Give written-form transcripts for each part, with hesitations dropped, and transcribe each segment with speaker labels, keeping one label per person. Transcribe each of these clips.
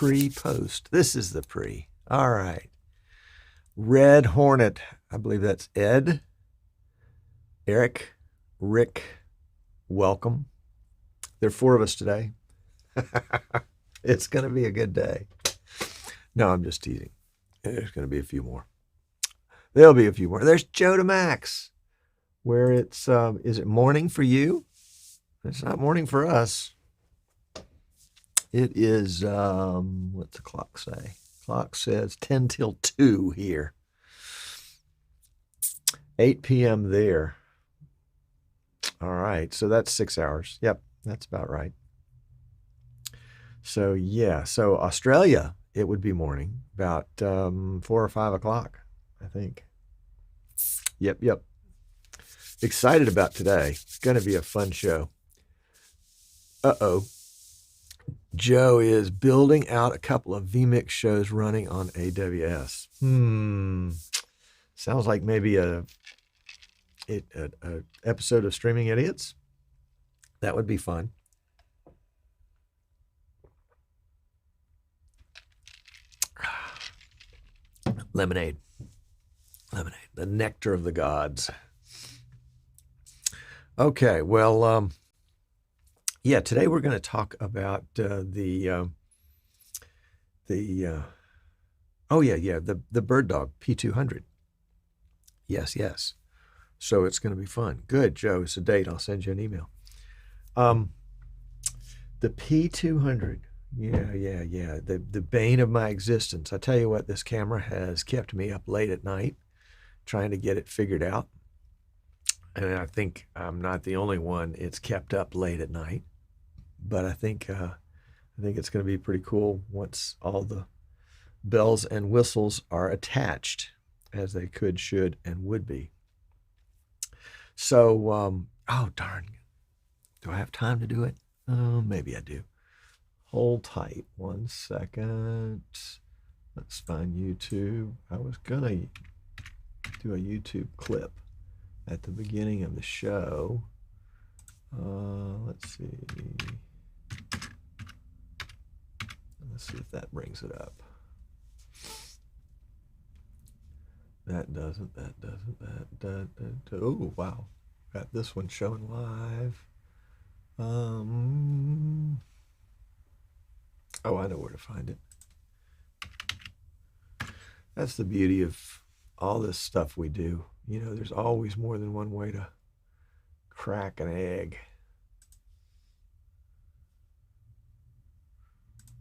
Speaker 1: Pre-post. This is the pre. All right. Red Hornet. I believe that's Ed. Eric. Rick. Welcome. There are 4 of us today. It's going to be a good day. No, I'm just teasing. There's going to be a few more. There'll be a few more. There's Joe to Max, where it's, is it morning for you? It's not morning for us. It is, what's the clock say? Clock says 10 till 2 here. 8 p.m. there. All right, so that's 6 hours. Yep, that's about right. So, yeah, so Australia, it would be morning, about 4 or 5 o'clock, I think. Yep. Excited about today. It's going to be a fun show. Uh-oh. Joe is building out a couple of vMix shows running on AWS. Sounds like maybe a episode of Streaming Idiots. That would be fun. Lemonade, the nectar of the gods. Okay, well, yeah, today we're going to talk about the BirdDog P200. Yes. So it's going to be fun. Good, Joe. It's a date. I'll send you an email. The P200. Yeah. The bane of my existence. I tell you what, this camera has kept me up late at night trying to get it figured out. And I think I'm not the only one it's kept up late at night. But I think it's going to be pretty cool once all the bells and whistles are attached, as they could, should, and would be. So Oh, darn. Do I have time to do it? Maybe I do. Hold tight 1 second. Let's find YouTube. I was going to do a YouTube clip at the beginning of the show. Let's see. Let's see if that brings it up. That doesn't. Oh, wow. Got this one showing live. Oh, I know where to find it. That's the beauty of all this stuff we do. You know, there's always more than one way to crack an egg.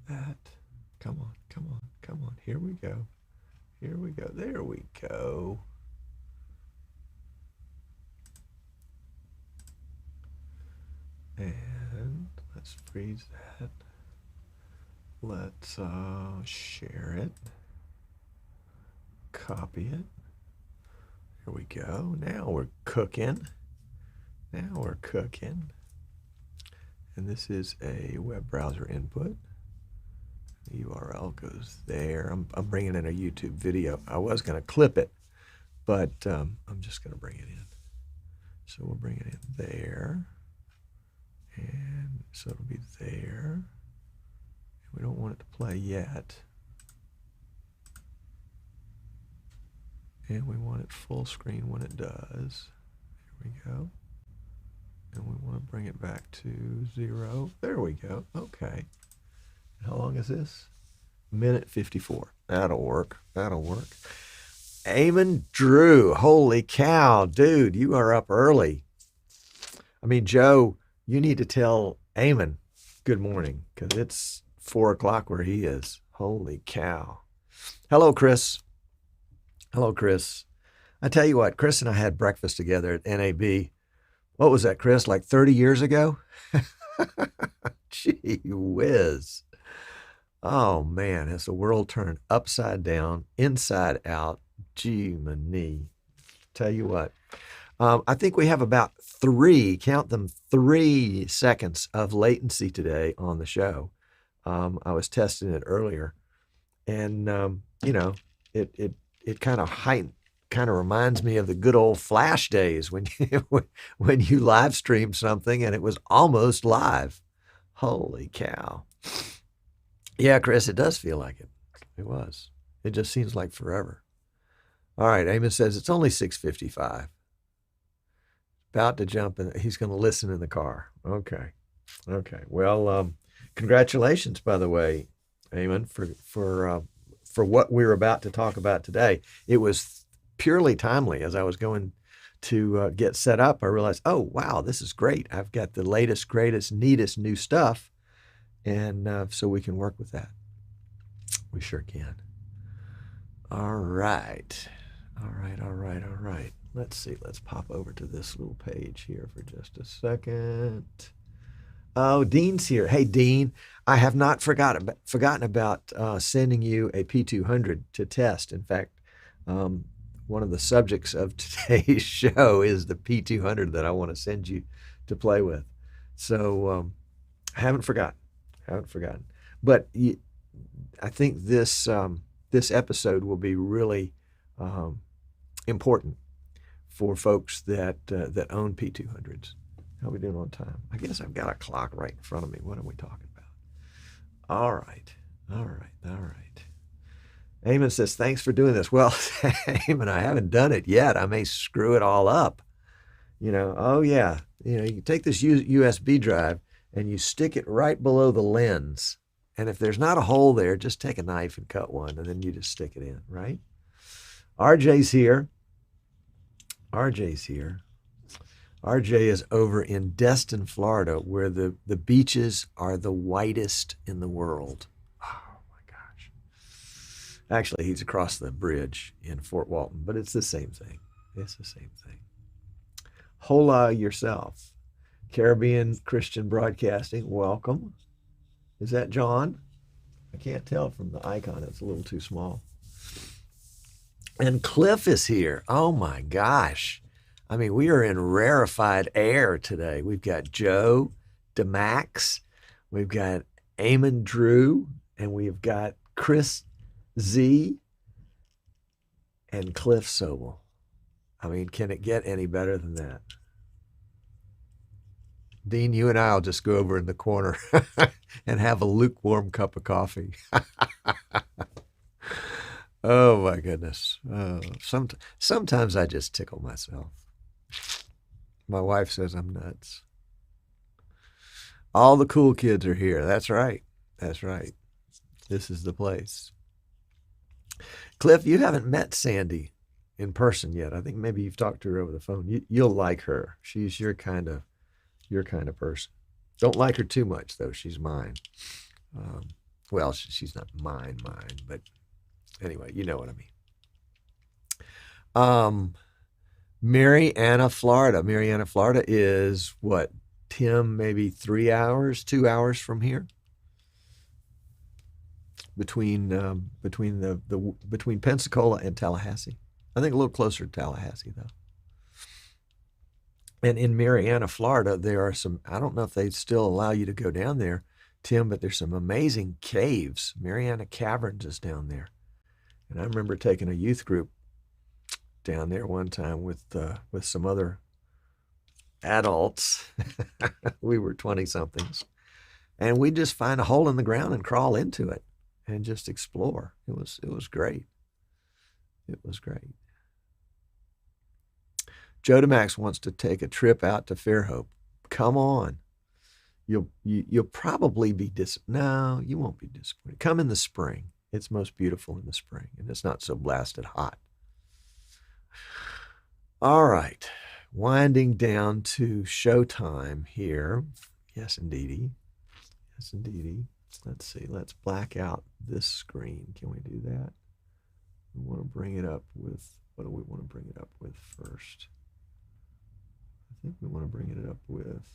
Speaker 1: That. Come on. Here we go. There we go. And let's freeze that. Let's share it. Copy it. Here we go. Now we're cooking. And this is a web browser input. The URL goes there. I'm bringing in a YouTube video. I was going to clip it, but I'm just going to bring it in. So we'll bring it in there. And so it'll be there. We don't want it to play yet. And we want it full screen when it does. Here we go. And we want to bring it back to 0. There we go. Okay. How long is this? 1:54. That'll work. Eamon Drew. Holy cow. Dude, you are up early. I mean, Joe, you need to tell Eamon good morning because it's 4 o'clock where he is. Holy cow. Hello, Chris. I tell you what, Chris and I had breakfast together at NAB. What was that, Chris? Like 30 years ago? Gee whiz. Oh, man, has the world turned upside down, inside out? Gee, many. Tell you what, I think we have about 3 seconds of latency today on the show. I was testing it earlier, and, you know, it kind of reminds me of the good old Flash days when you live streamed something and it was almost live. Holy cow. Yeah, Chris, it does feel like it. It was. It just seems like forever. All right, Eamon says it's only 6:55. About to jump in. He's going to listen in the car. Okay. Well, congratulations, by the way, Eamon, for what we're about to talk about today. It was purely timely. As I was going to get set up, I realized, oh, wow, this is great. I've got the latest, greatest, neatest new stuff. And so we can work with that. We sure can. All right. Let's see. Let's pop over to this little page here for just a second. Oh, Dean's here. Hey, Dean, I have not forgotten about sending you a P200 to test. In fact, one of the subjects of today's show is the P200 that I want to send you to play with. So I haven't forgotten. But I think this episode will be really important for folks that own P200s. How are we doing on time? I guess I've got a clock right in front of me. What are we talking about? All right. Eamon says, thanks for doing this. Well, Eamon, I haven't done it yet. I may screw it all up. Oh yeah. You take this USB drive and you stick it right below the lens. And if there's not a hole there, just take a knife and cut one, and then you just stick it in, right? RJ's here. RJ is over in Destin, Florida, where the beaches are the whitest in the world. Oh, my gosh. Actually, he's across the bridge in Fort Walton, but it's the same thing. Hola yourself. Caribbean Christian Broadcasting, welcome. Is that John? I can't tell from the icon. It's a little too small. And Cliff is here. Oh, my gosh. I mean, we are in rarefied air today. We've got Joe DeMax, we've got Eamon Drew, and we've got Chris Z and Cliff Sobel. I mean, can it get any better than that? Dean, you and I will just go over in the corner and have a lukewarm cup of coffee. Oh, my goodness. Sometimes I just tickle myself. My wife says I'm nuts. All the cool kids are here. That's right. That's right. This is the place. Cliff, you haven't met Sandy in person yet. I think maybe you've talked to her over the phone. You'll like her. She's your kind of person. Don't like her too much, though. She's mine. Well, she's not mine, but anyway, you know what I mean. Marianna, Florida. Marianna, Florida is what, Tim, maybe 2 hours from here? Between Pensacola and Tallahassee. I think a little closer to Tallahassee, though. And in Marianna, Florida, there are some, I don't know if they still allow you to go down there, Tim, but there's some amazing caves. Mariana Caverns is down there. And I remember taking a youth group down there one time with some other adults. We were 20-somethings. And we just find a hole in the ground and crawl into it and just explore. It was great. It was great. Joe DeMax wants to take a trip out to Fairhope. Come on. You'll probably be no, you won't be disappointed. Come in the spring. It's most beautiful in the spring, and it's not so blasted hot. All right. Winding down to showtime here. Yes, indeedy. Yes, indeedy. Let's see. Let's black out this screen. Can we do that? We want to bring it up with, what do we want to bring it up with first? I think we want to bring it up with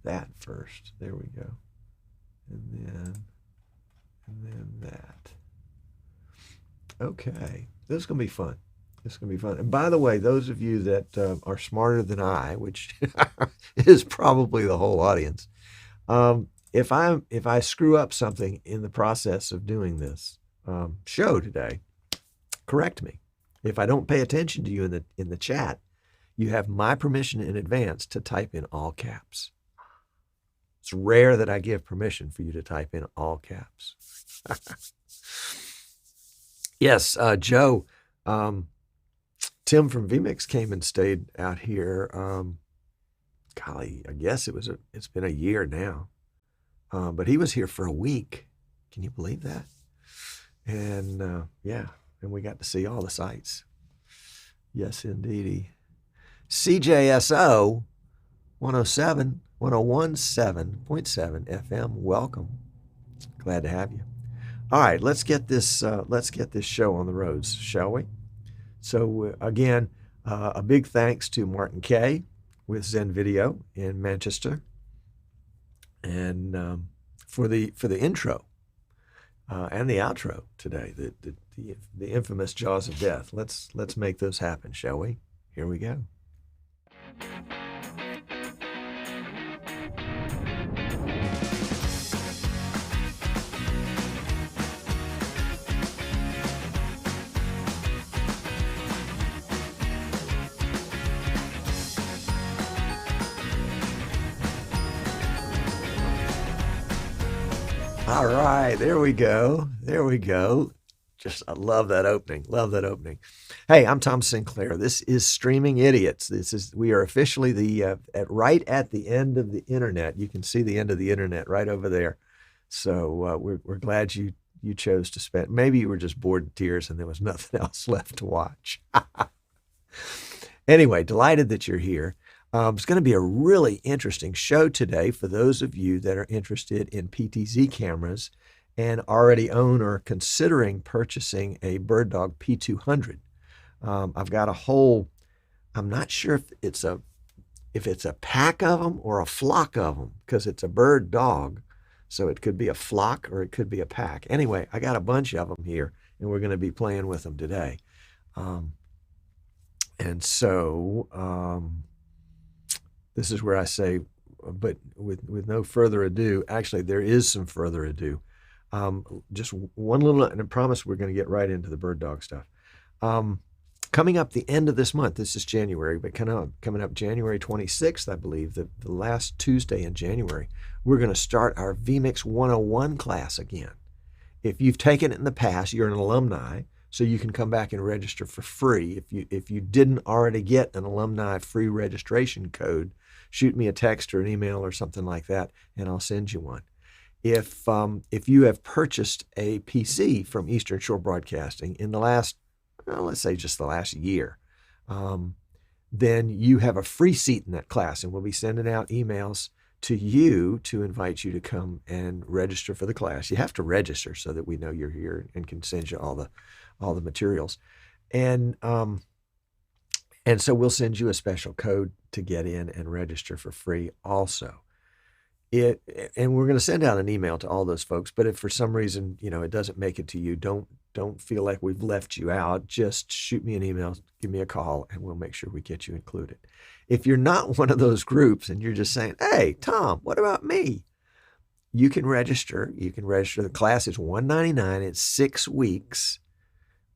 Speaker 1: that first. There we go. And then that. Okay. This is going to be fun. This is going to be fun. And by the way, those of you that are smarter than I, which is probably the whole audience, if I screw up something in the process of doing this show today, correct me. If I don't pay attention to you in the chat, you have my permission in advance to type in all caps. It's rare that I give permission for you to type in all caps. Yes, Joe, Tim from vMix came and stayed out here. Golly, I guess it's been a year now. But he was here for a week. Can you believe that? And yeah, and we got to see all the sights. Yes, indeedy. CJSO 101.7 FM. Welcome. Glad to have you. All right, let's get this show on the roads, shall we? So again, a big thanks to Martin Kay with Zen Video in Manchester, and for the intro and the outro today, the infamous Jaws of Death. Let's make those happen, shall we? Here we go. All right, there we go. There we go. I love that opening. Love that opening. Hey, I'm Tom Sinclair. This is Streaming Idiots. We are officially right at the end of the internet. You can see the end of the internet right over there. So we're glad you chose to spend. Maybe you were just bored to tears and there was nothing else left to watch. Anyway, delighted that you're here. It's going to be a really interesting show today for those of you that are interested in PTZ cameras and already own or considering purchasing a BirdDog P200. I've got a whole, I'm not sure if it's a pack of them or a flock of them, because it's a bird dog. So it could be a flock or it could be a pack. Anyway, I got a bunch of them here and we're going to be playing with them today. And so this is where I say, but with no further ado, actually there is some further ado. Just one little, and I promise we're going to get right into the BirdDog stuff. Coming up the end of this month, this is January, but coming up January 26th, I believe, the last Tuesday in January, we're going to start our vMix 101 class again. If you've taken it in the past, you're an alumni, so you can come back and register for free. If you didn't already get an alumni free registration code, shoot me a text or an email or something like that, and I'll send you one. If you have purchased a PC from Eastern Shore Broadcasting in the last, well, let's say just the last year, then you have a free seat in that class, and we'll be sending out emails to you to invite you to come and register for the class. You have to register so that we know you're here and can send you all the materials. And so we'll send you a special code to get in and register for free also. And we're going to send out an email to all those folks, but if for some reason, it doesn't make it to you, don't feel like we've left you out. Just shoot me an email, give me a call, and we'll make sure we get you included. If you're not one of those groups and you're just saying, hey, Tom, what about me? You can register. The class is $199. It's 6 weeks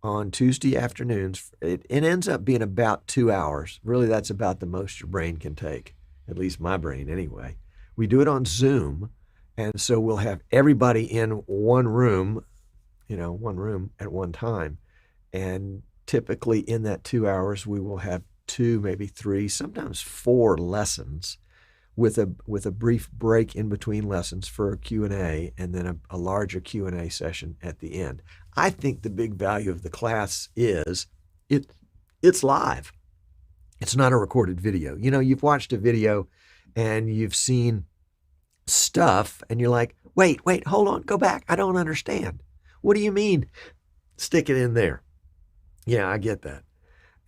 Speaker 1: on Tuesday afternoons. It ends up being about 2 hours. Really, that's about the most your brain can take, at least my brain anyway. We do it on Zoom, and so we'll have everybody in one room at one time. And typically in that 2 hours, we will have 2, maybe 3, sometimes 4 lessons with a brief break in between lessons for a Q&A, and then a larger Q&A session at the end. I think the big value of the class is it's live. It's not a recorded video. You've watched a video and you've seen stuff and you're like, wait, hold on, go back. I don't understand. What do you mean? Stick it in there. Yeah, I get that.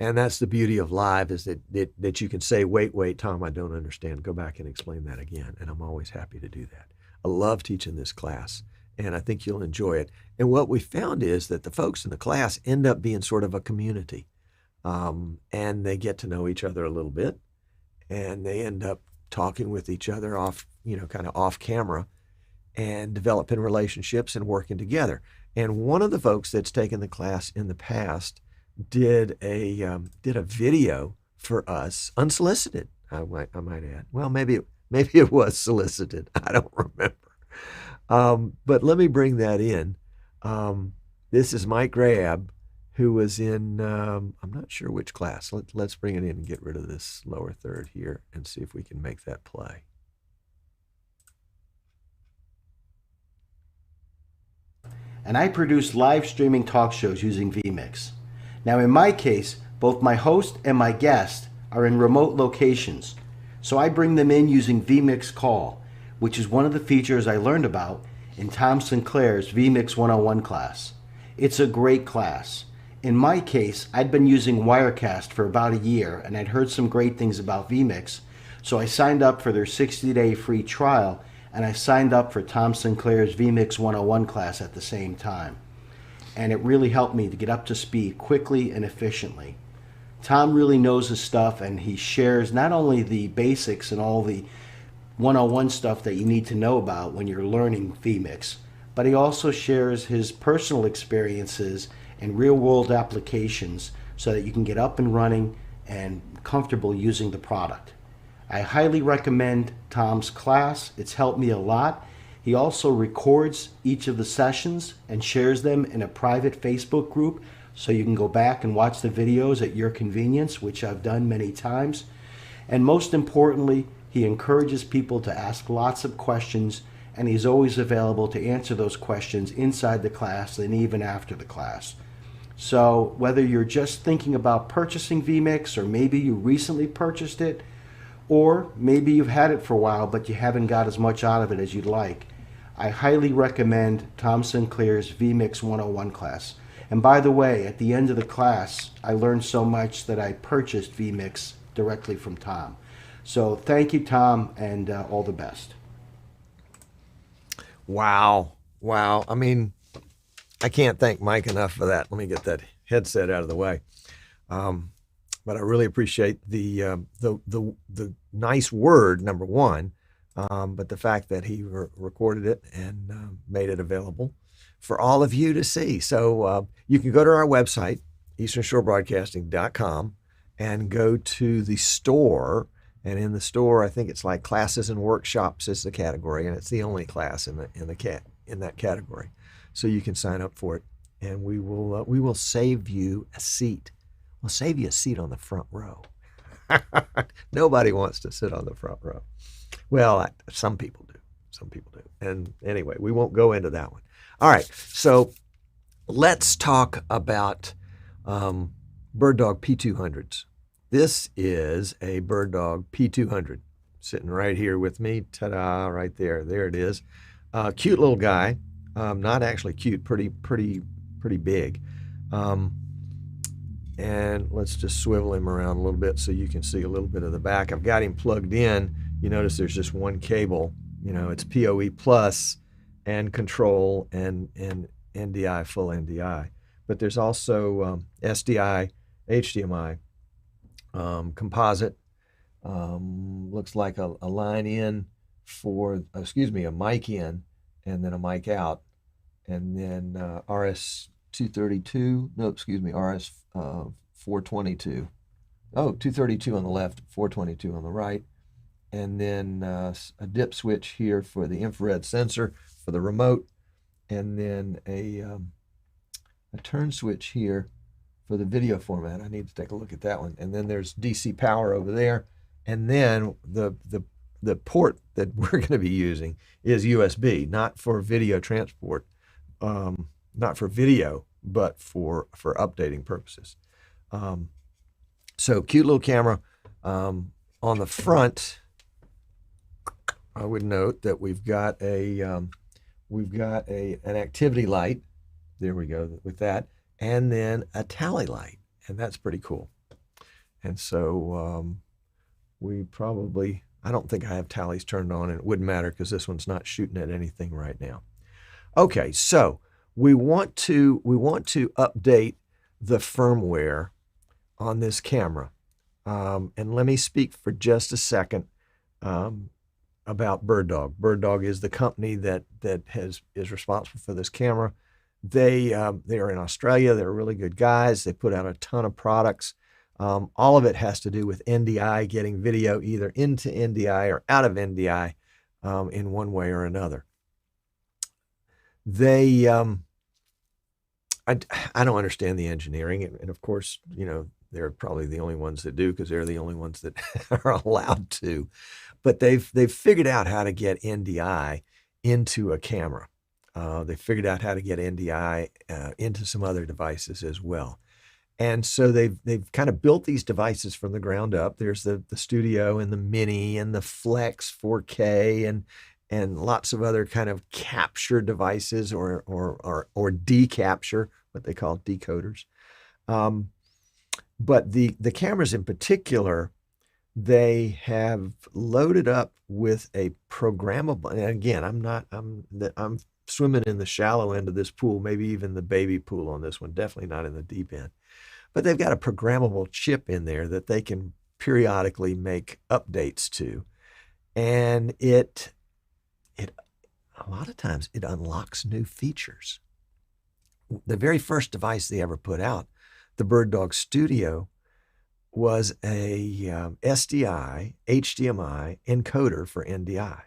Speaker 1: And that's the beauty of live, is that you can say, wait, Tom, I don't understand. Go back and explain that again. And I'm always happy to do that. I love teaching this class, and I think you'll enjoy it. And what we found is that the folks in the class end up being sort of a community, and they get to know each other a little bit, and they end up talking with each other kind of off camera, and developing relationships and working together. And one of the folks that's taken the class in the past did a video for us, unsolicited, I might add. Well, maybe it was solicited. I don't remember. But let me bring that in. This is Mike Grahab, who was in, I'm not sure which class. Let's bring it in and get rid of this lower third here and see if we can make that play.
Speaker 2: And I produce live streaming talk shows using vMix. Now in my case, both my host and my guest are in remote locations, so I bring them in using vMix Call, which is one of the features I learned about in Tom Sinclair's vMix 101 class. It's a great class. In my case, I'd been using Wirecast for about a year and I'd heard some great things about vMix, so I signed up for their 60-day free trial, and I signed up for Tom Sinclair's vMix 101 class at the same time. And it really helped me to get up to speed quickly and efficiently. Tom really knows his stuff, and he shares not only the basics and all the 101 stuff that you need to know about when you're learning vMix, but he also shares his personal experiences and real-world applications so that you can get up and running and comfortable using the product. I highly recommend Tom's class. It's helped me a lot. He also records each of the sessions and shares them in a private Facebook group, so you can go back and watch the videos at your convenience, which I've done many times. And most importantly, he encourages people to ask lots of questions, and he's always available to answer those questions inside the class and even after the class. So whether you're just thinking about purchasing vMix, or maybe you recently purchased it, or maybe you've had it for a while but you haven't got as much out of it as you'd like, I highly recommend Tom Sinclair's vMix 101 class. And by the way, at the end of the class, I learned so much that I purchased vMix directly from Tom. So thank you, Tom, and all the best.
Speaker 1: Wow. I mean, I can't thank Mike enough for that. Let me get that headset out of the way. but I really appreciate the nice word, number one, but the fact that he recorded it and made it available for all of you to see. So you can go to our website, easternshorebroadcasting.com, and go to the store. And in the store, I think it's like classes and workshops is the category, and it's the only class in that category. So you can sign up for it, and we will save you a seat. We'll save you a seat on the front row. Nobody wants to sit on the front row. Well, some people do. Some people do. And anyway, we won't go into that one. All right. So let's talk about BirdDog P200s. This is a BirdDog P200 sitting right here with me. Ta-da! Right there. There it is. Cute little guy. Not actually cute. Pretty big. And let's just swivel him around a little bit so you can see a little bit of the back. I've got him plugged in. You notice there's just one cable. You know, it's PoE plus and control and NDI, full NDI. But there's also SDI, HDMI, composite. Looks like a line in for, a mic in and then a mic out. And then RS 232, RS 422. Oh, 232 on the left, 422 on the right. And then a dip switch here for the infrared sensor for the remote. And then a turn switch here for the video format. I need to take a look at that one. And then there's DC power over there. And then the port that we're going to be using is USB, not for video transport. Not for video, but for updating purposes. So cute little camera. On the front, I would note that we've got an activity light. There we go with that, and then a tally light, and that's pretty cool. And so I don't think I have tallies turned on, and it wouldn't matter because this one's not shooting at anything right now. Okay, so we want to update the firmware on this camera. And let me speak for just a second about BirdDog. BirdDog is the company that is responsible for this camera. They are in Australia. They're really good guys. They put out a ton of products. All of it has to do with NDI, getting video either into NDI or out of NDI in one way or another. They, I don't understand the engineering, and of course, you know, they're probably the only ones that do because they're the only ones that are allowed to. But they've figured out how to get NDI into a camera. They figured out how to get NDI into some other devices as well. And so they've kind of built these devices from the ground up. There's the Studio and the Mini and the Flex 4K and lots of other kind of capture devices or decapture, what they call decoders. But the cameras in particular, they have loaded up with a programmable, and again, I'm swimming in the shallow end of this pool, maybe even the baby pool on this one, definitely not in the deep end. But they've got a programmable chip in there that they can periodically make updates to. And it a lot of times it unlocks new features. The very first device they ever put out, the BirdDog Studio, was a SDI HDMI encoder for NDI.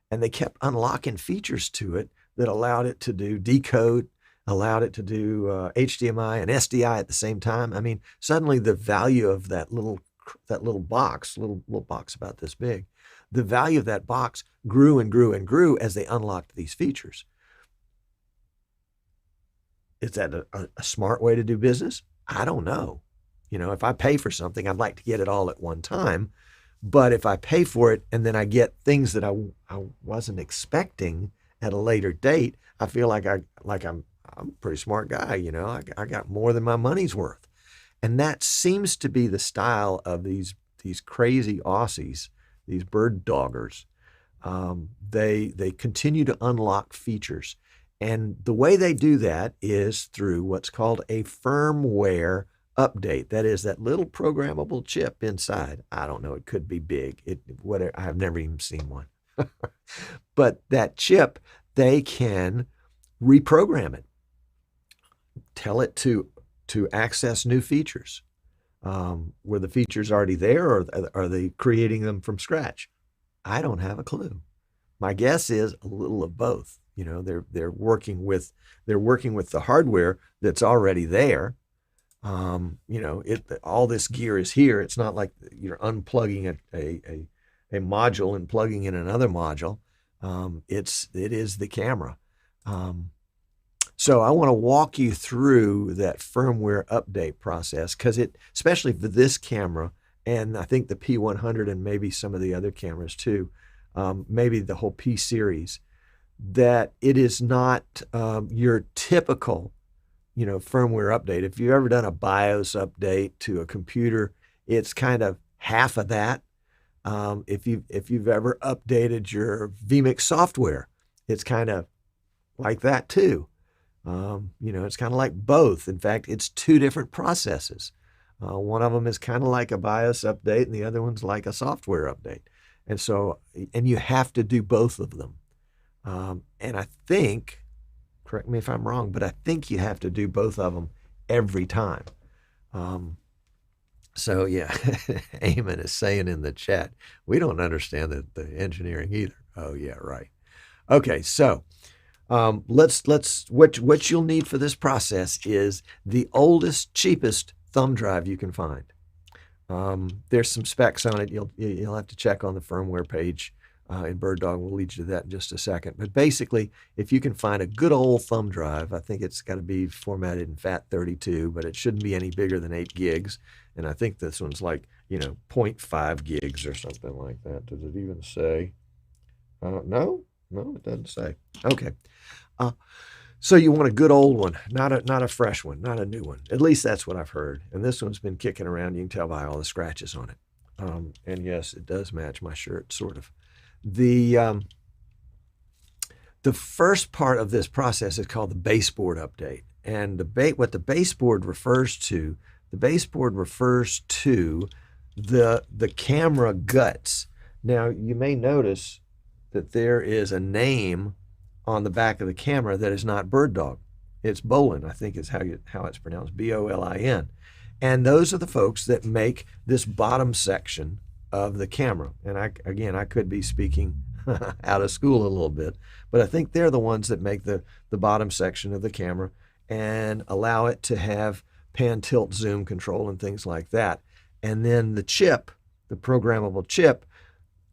Speaker 1: And they kept unlocking features to it that allowed it to do decode, allowed it to do HDMI and SDI at the same time. I mean, suddenly the value of that little box about this big, the value of that box grew and grew and grew as they unlocked these features. Is that a smart way to do business? I don't know. You know, if I pay for something, I'd like to get it all at one time. But if I pay for it and then I get things that I wasn't expecting at a later date, I feel like I'm a pretty smart guy. You know, I got more than my money's worth. And that seems to be the style of these crazy Aussies, these bird doggers. They continue to unlock features. And the way they do that is through what's called a firmware update. That is that little programmable chip inside. I don't know. It could be big. Whatever. I've never even seen one. But that chip, they can reprogram it, tell it to access new features. Were the features already there, or are they creating them from scratch? I don't have a clue. My guess is a little of both. You know, they're working with the hardware that's already there. You know, all this gear is here. It's not like you're unplugging a module and plugging in another module. It is the camera. So I want to walk you through that firmware update process, because especially for this camera, and I think the P100 and maybe some of the other cameras too, maybe the whole P series, that it is not your typical, you know, firmware update. If you've ever done a BIOS update to a computer, it's kind of half of that. If you've ever updated your vMix software, it's kind of like that too. You know, it's kind of like both. In fact, it's two different processes. One of them is kind of like a BIOS update, and the other one's like a software update. And so, and you have to do both of them. And I think, correct me if I'm wrong, but I think you have to do both of them every time. So yeah, Eamon is saying in the chat, we don't understand the engineering either. Oh yeah, right. Okay, so what you'll need for this process is the oldest, cheapest thumb drive you can find. There's some specs on it. You'll have to check on the firmware page in BirdDog. We'll lead you to that in just a second. But basically, if you can find a good old thumb drive, I think it's got to be formatted in FAT32, but it shouldn't be any bigger than 8 gigs. And I think this one's like, you know, 0.5 gigs or something like that. Does it even say? No, it doesn't say. Okay. So you want a good old one, not a fresh one, not a new one. At least that's what I've heard. And this one's been kicking around. You can tell by all the scratches on it. And yes, it does match my shirt, sort of. The first part of this process is called the baseboard update. And what the baseboard refers to, the camera guts. Now, you may notice that there is a name on the back of the camera that is not BirdDog. It's Bolin, I think is how it's pronounced, B-O-L-I-N. And those are the folks that make this bottom section of the camera. And I could be speaking out of school a little bit, but I think they're the ones that make the bottom section of the camera and allow it to have pan, tilt, zoom control and things like that. And then the chip, the programmable chip,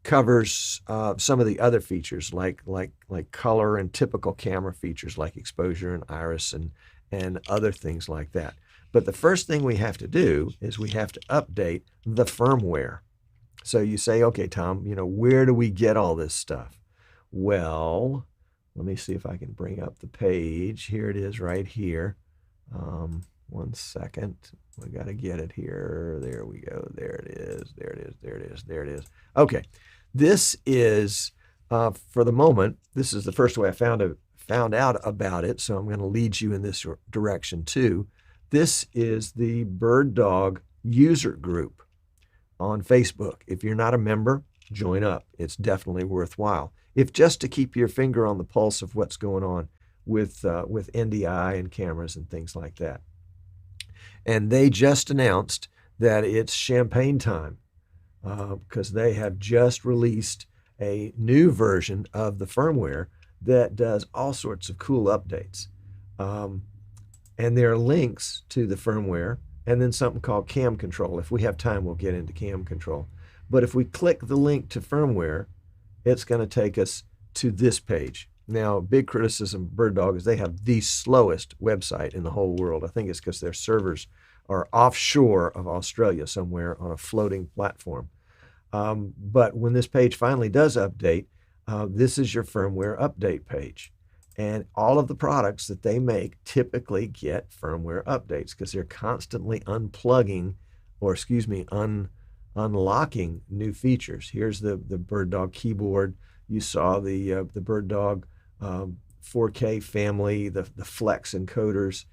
Speaker 1: covers some of the other features like color and typical camera features like exposure and iris and other things like that. But the first thing we have to do is we have to update the firmware. So you say, okay, Tom, you know, where do we get all this stuff? Well, let me see if I can bring up the page. Here it is right here. One second. We got to get it here. There we go. There it is. There it is. There it is. There it is. Okay. This is, for the moment, this is the first way I found out about it. So I'm going to lead you in this direction too. This is the BirdDog user group on Facebook. If you're not a member, join up. It's definitely worthwhile. If just to keep your finger on the pulse of what's going on with NDI and cameras and things like that. And they just announced that it's champagne time because they have just released a new version of the firmware that does all sorts of cool updates. And there are links to the firmware and then something called cam control. If we have time, we'll get into cam control. But if we click the link to firmware, it's going to take us to this page. Now, big criticism of BirdDog is they have the slowest website in the whole world. I think it's because their servers are offshore of Australia somewhere on a floating platform. But when this page finally does update, this is your firmware update page. And all of the products that they make typically get firmware updates because they're constantly unplugging, or excuse me, unlocking new features. Here's the BirdDog keyboard. You saw the BirdDog 4K family, the Flex encoders.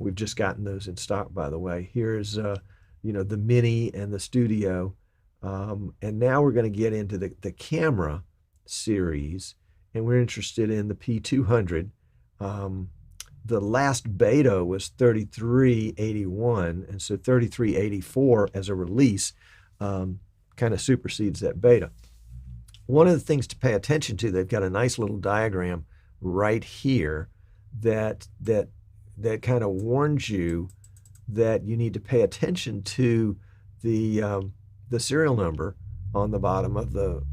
Speaker 1: We've just gotten those in stock, by the way. Here's you know, the Mini and the Studio. And now we're going to get into the camera series, and we're interested in the P200. The last beta was 3381, and so 3384 as a release kind of supersedes that beta. One of the things to pay attention to, they've got a nice little diagram right here that kind of warns you that you need to pay attention to the serial number on the bottom of the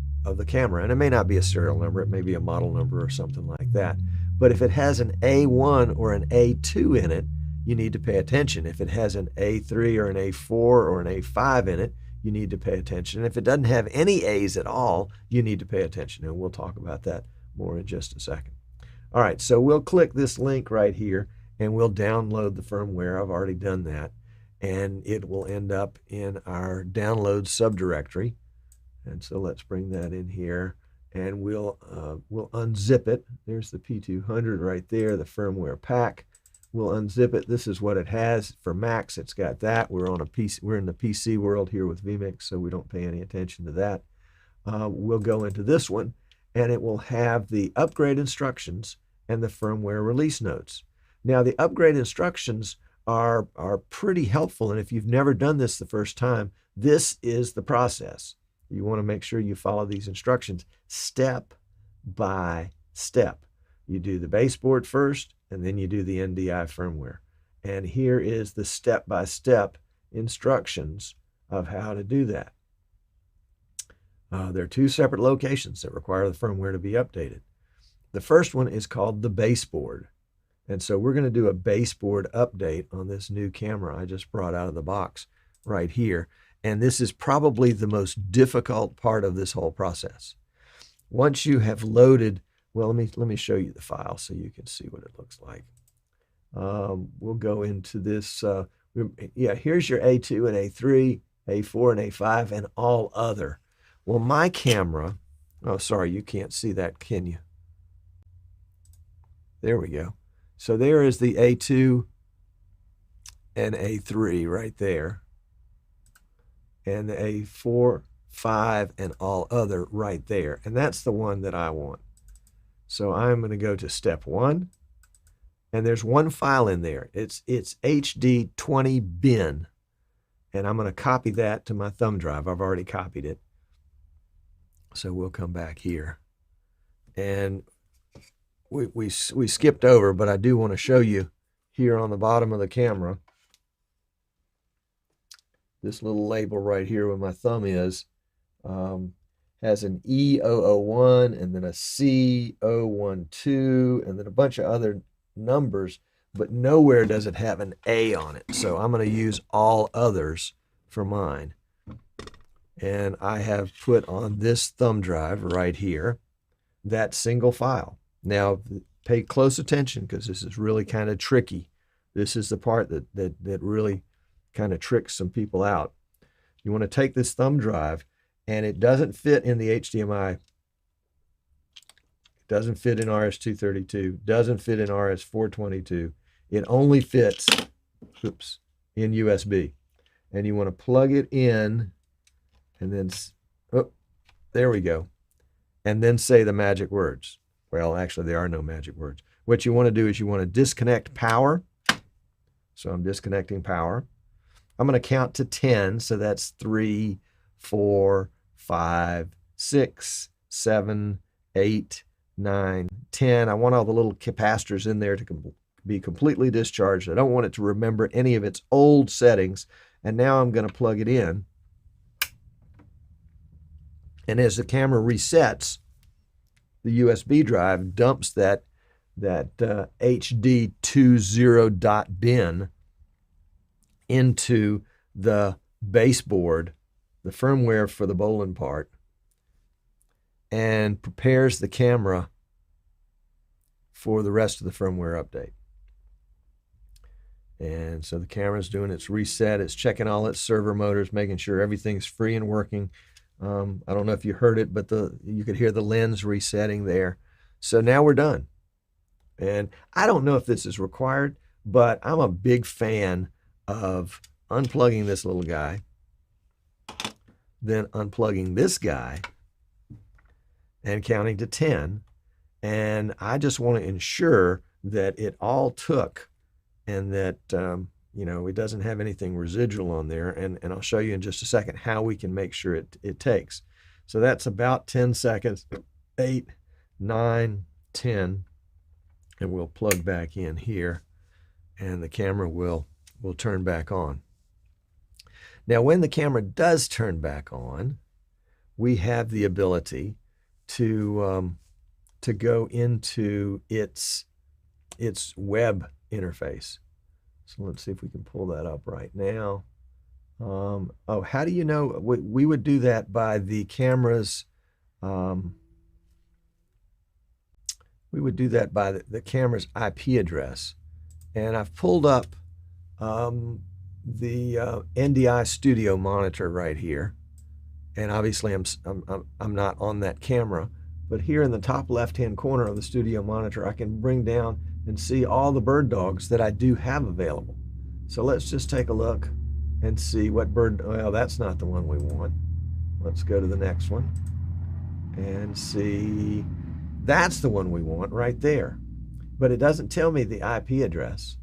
Speaker 1: camera. And it may not be a serial number, it may be a model number or something like that. But if it has an A1 or an A2 in it, you need to pay attention. If it has an A3 or an A4 or an A5 in it, you need to pay attention. And if it doesn't have any A's at all, you need to pay attention. And we'll talk about that more in just a second. All right, so we'll click this link right here and we'll download the firmware. I've already done that. And it will end up in our download subdirectory. And so let's bring that in here, and we'll unzip it. There's the P200 right there, the firmware pack. We'll unzip it. This is what it has for Macs. It's got that. We're on a PC. We're in the PC world here with vMix, so we don't pay any attention to that. We'll go into this one, and it will have the upgrade instructions and the firmware release notes. Now, the upgrade instructions are pretty helpful, and if you've never done this the first time, this is the process. You want to make sure you follow these instructions step by step. You do the baseboard first, and then you do the NDI firmware. And here is the step-by-step instructions of how to do that. There are two separate locations that require the firmware to be updated. The first one is called the baseboard. And so we're going to do a baseboard update on this new camera I just brought out of the box right here. And this is probably the most difficult part of this whole process. Once you have loaded, well, let me show you the file so you can see what it looks like. We'll go into this. Yeah, here's your A2 and A3, A4 and A5, and all other. Well, my camera, oh, sorry, you can't see that, can you? There we go. So there is the A2 and A3 right there, and the A4, 5, and all other right there. And that's the one that I want. So I'm going to go to step 1, and there's one file in there. It's HD20 bin, and I'm going to copy that to my thumb drive. I've already copied it. So we'll come back here, and we skipped over, but I do want to show you here on the bottom of the camera, this little label right here where my thumb is, has an E001 and then a C012 and then a bunch of other numbers, but nowhere does it have an A on it. So I'm going to use all others for mine. And I have put on this thumb drive right here that single file. Now, pay close attention because this is really kind of tricky. This is the part that really kind of tricks some people out. You want to take this thumb drive, and it doesn't fit in the HDMI. It doesn't fit in RS-232, doesn't fit in RS-422. It only fits, oops, in USB. And you want to plug it in, and then, oh, there we go. And then say the magic words. Well, actually, there are no magic words. What you want to do is you want to disconnect power. So I'm disconnecting power. I'm going to count to 10. So that's 3, 4, 5, 6, 7, 8, 9, 10. I want all the little capacitors in there to be completely discharged. I don't want it to remember any of its old settings. And now I'm going to plug it in. And as the camera resets, the USB drive dumps that HD20.bin into the baseboard, the firmware for the bowling part, and prepares the camera for the rest of the firmware update. And so the camera's doing its reset. It's checking all its server motors, making sure everything's free and working. I don't know if you heard it, but you could hear the lens resetting there. So now we're done. And I don't know if this is required, but I'm a big fan of unplugging this little guy, then unplugging this guy and counting to 10. And I just want to ensure that it all took and that, you know, it doesn't have anything residual on there. And I'll show you in just a second how we can make sure it takes. So that's about 10 seconds, 8, 9, 10, and we'll plug back in here and the camera will turn back on. Now, when the camera does turn back on, we have the ability to go into its web interface. So let's see if we can pull that up right now. Oh, how do you know? We would do that by the camera's, we would do that by the camera's IP address. And I've pulled up the NDI Studio monitor right here. And obviously I'm not on that camera, but here in the top left-hand corner of the studio monitor, I can bring down and see all the bird dogs that I do have available. So let's just take a look and see what bird, well, that's not the one we want. Let's go to the next one and see, that's the one we want right there. But it doesn't tell me the IP address.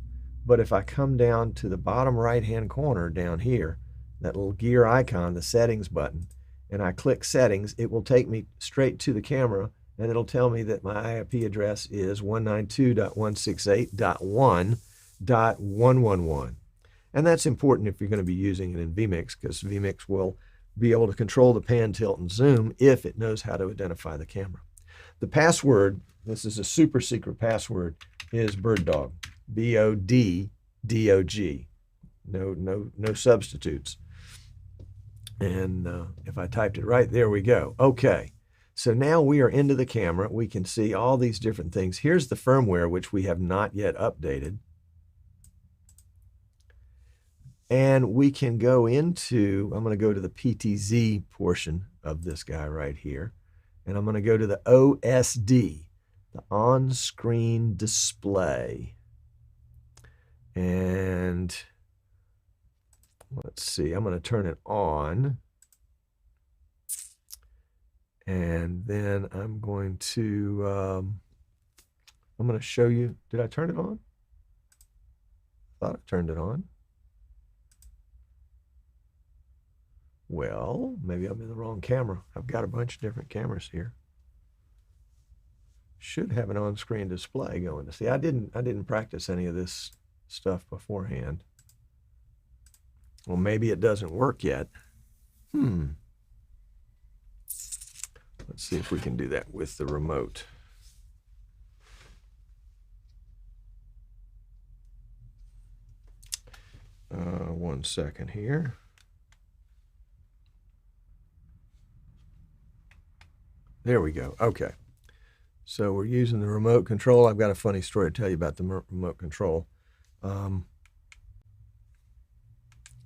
Speaker 1: But if I come down to the bottom right-hand corner down here, that little gear icon, the settings button, and I click settings, it will take me straight to the camera and it'll tell me that my IP address is 192.168.1.111. And that's important if you're going to be using it in vMix, because vMix will be able to control the pan, tilt, and zoom if it knows how to identify the camera. The password, this is a super secret password, is BirdDog, B-O-D-D-O-G. No substitutes. And if I typed it right, there we go. Okay, so now we are into the camera. We can see all these different things. Here's the firmware, which we have not yet updated. And we can go into, I'm going to go to the PTZ portion of this guy right here. And I'm going to go to the OSD, the on-screen display. And let's see, I'm going to turn it on. And then I'm going to show you, did I turn it on? I thought I turned it on. Well, maybe I'm in the wrong camera. I've got a bunch of different cameras here. Should have an on-screen display going. See, I didn't practice any of this stuff beforehand. Well, maybe it doesn't work yet. Let's see if we can do that with the remote. One second here. There we go. Okay. So we're using the remote control. I've got a funny story to tell you about the remote control.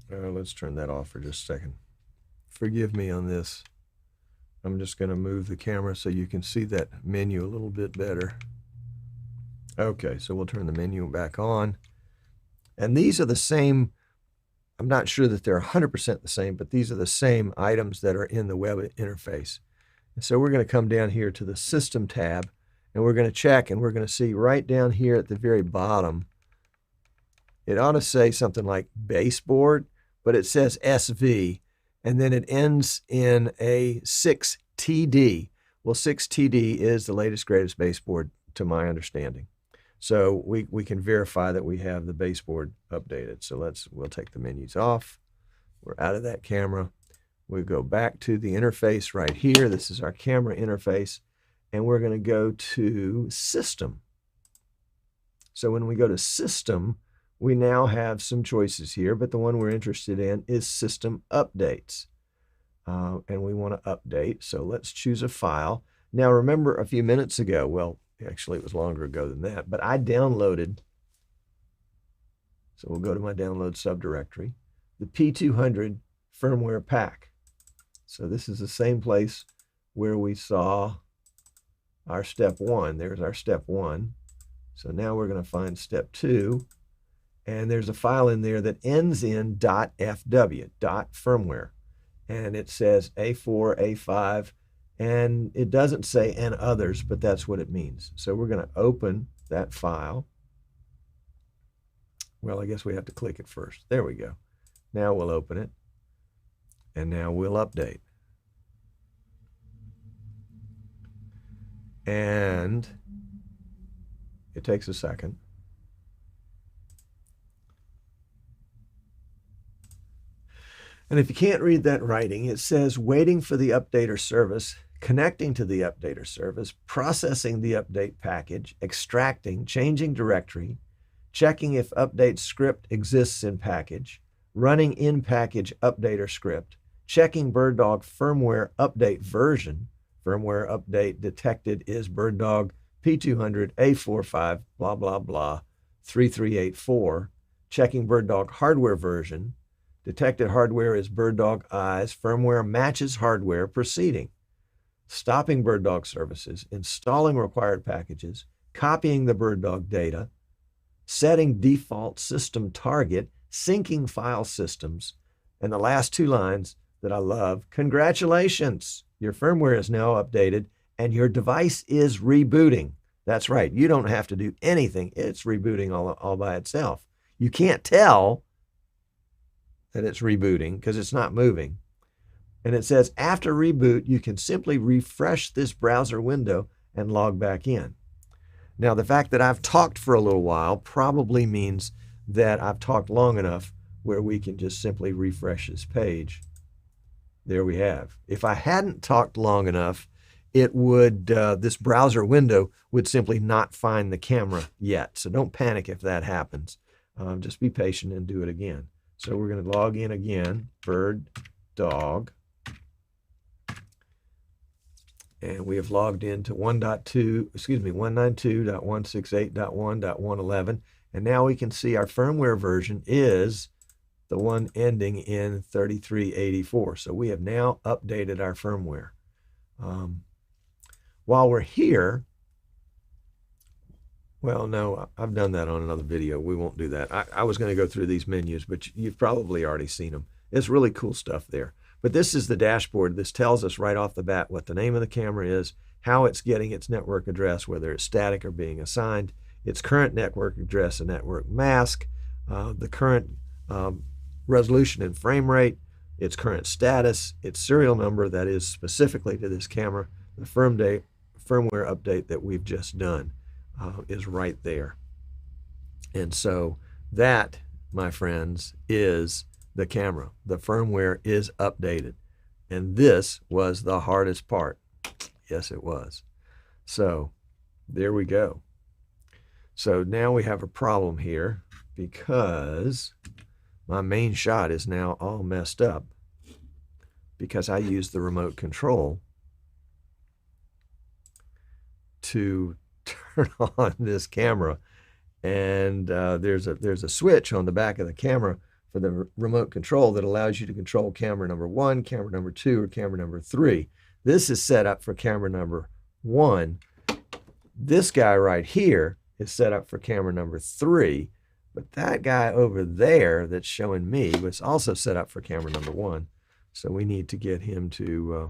Speaker 1: Let's turn that off for just a second. Forgive me on this. I'm just going to move the camera so you can see that menu a little bit better. Okay, so we'll turn the menu back on. And these are the same, I'm not sure that they're 100% the same, but these are the same items that are in the web interface. And so we're going to come down here to the System tab, and we're going to check, and we're going to see right down here at the very bottom, it ought to say something like Baseboard, but it says SV, and then it ends in a 6TD. Well, 6TD is the latest, greatest baseboard, to my understanding. So we can verify that we have the baseboard updated. So we'll take the menus off. We're out of that camera. We go back to the interface right here. This is our camera interface, and we're going to go to System. So when we go to System, we now have some choices here, but the one we're interested in is System Updates. And we want to update, so let's choose a file. Now remember a few minutes ago, well, actually it was longer ago than that, but I downloaded, so we'll go to my download subdirectory, the P200 firmware pack. So this is the same place where we saw our step 1. There's our step 1. So now we're going to find step 2. And there's a file in there that ends in .fw, .firmware. And it says A4, A5, and it doesn't say and others, but that's what it means. So we're going to open that file. Well, I guess we have to click it first. There we go. Now we'll open it, and now we'll update. And it takes a second. And if you can't read that writing, it says waiting for the updater service, connecting to the updater service, processing the update package, extracting, changing directory, checking if update script exists in package, running in package updater script, checking BirdDog firmware update version. Firmware update detected is BirdDog P200 A45 blah blah blah 3384. Checking BirdDog hardware version. Detected hardware is BirdDog eyes. Firmware matches hardware. Proceeding. Stopping BirdDog services. Installing required packages. Copying the BirdDog data. Setting default system target. Syncing file systems. And the last two lines that I love. Congratulations! Your firmware is now updated and your device is rebooting. That's right. You don't have to do anything. It's rebooting all by itself. You can't tell that it's rebooting because it's not moving. And it says after reboot, you can simply refresh this browser window and log back in. Now, the fact that I've talked for a little while probably means that I've talked long enough where we can just simply refresh this page. There we have. If I hadn't talked long enough, it would, this browser window would simply not find the camera yet. So don't panic if that happens. Just be patient and do it again. So we're going to log in again, BirdDog. And we have logged into 192.168.1.111. And now we can see our firmware version is the one ending in 3384. So we have now updated our firmware. While we're here, well, no, I've done that on another video. We won't do that. I was going to go through these menus, but you've probably already seen them. It's really cool stuff there. But this is the dashboard. This tells us right off the bat what the name of the camera is, how it's getting its network address, whether it's static or being assigned, its current network address and network mask, the current resolution and frame rate, its current status, its serial number that is specifically to this camera, the firmware update that we've just done is right there. And so that, my friends, is the camera. The firmware is updated. And this was the hardest part. Yes, it was. So there we go. So now we have a problem here because my main shot is now all messed up because I used the remote control to turn on this camera. And there's a switch on the back of the camera for the remote control that allows you to control camera number 1, camera number 2, or camera number 3. This is set up for camera number 1. This guy right here is set up for camera number 3. But that guy over there that's showing me was also set up for camera number 1. So we need to get him to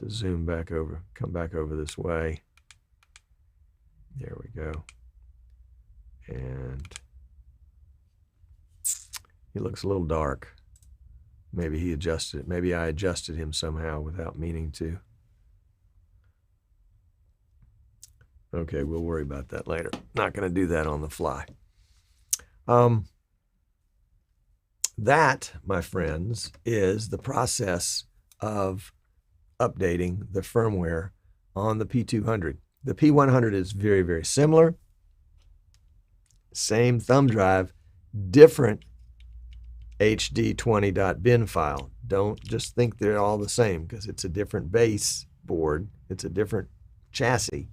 Speaker 1: zoom back over, come back over this way. There we go. And he looks a little dark. Maybe he adjusted it. Maybe I adjusted him somehow without meaning to. Okay, we'll worry about that later. Not going to do that on the fly. That, my friends, is the process of updating the firmware on the P200. The P100 is very, very similar. Same thumb drive, different HD20.bin file. Don't just think they're all the same because it's a different base board. It's a different chassis.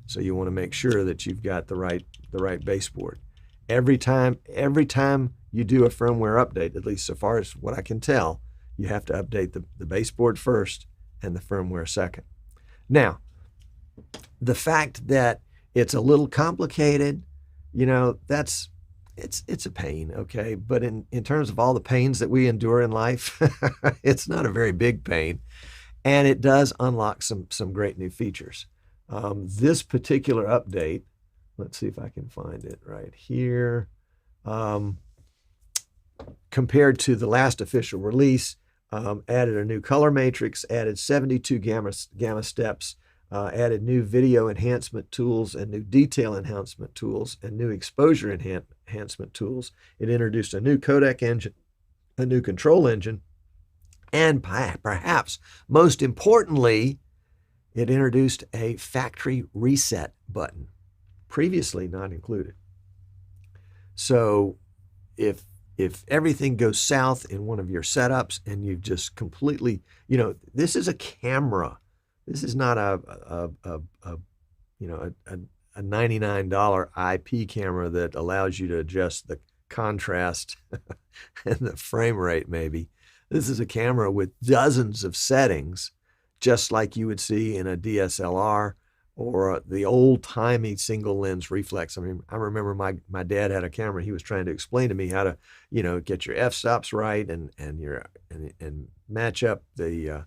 Speaker 1: So you want to make sure that you've got the right baseboard. Every time you do a firmware update, at least so far as what I can tell, you have to update the baseboard first and the firmware second. Now, the fact that it's a little complicated, you know, it's a pain, okay? But in terms of all the pains that we endure in life, it's not a very big pain. And it does unlock some great new features. This particular update, let's see if I can find it right here. Compared to the last official release, added a new color matrix, added 72 gamma steps, added new video enhancement tools and new detail enhancement tools and new exposure enhancement tools. It introduced a new codec engine, a new control engine, and perhaps most importantly, it introduced a factory reset button, previously not included. So if everything goes south in one of your setups and you've just completely, this is a camera. This is not a $99 IP camera that allows you to adjust the contrast and the frame rate maybe. This is a camera with dozens of settings, just like you would see in a DSLR or the old-timey single lens reflex. I mean, I remember my dad had a camera. He was trying to explain to me how to, get your f-stops right and match up the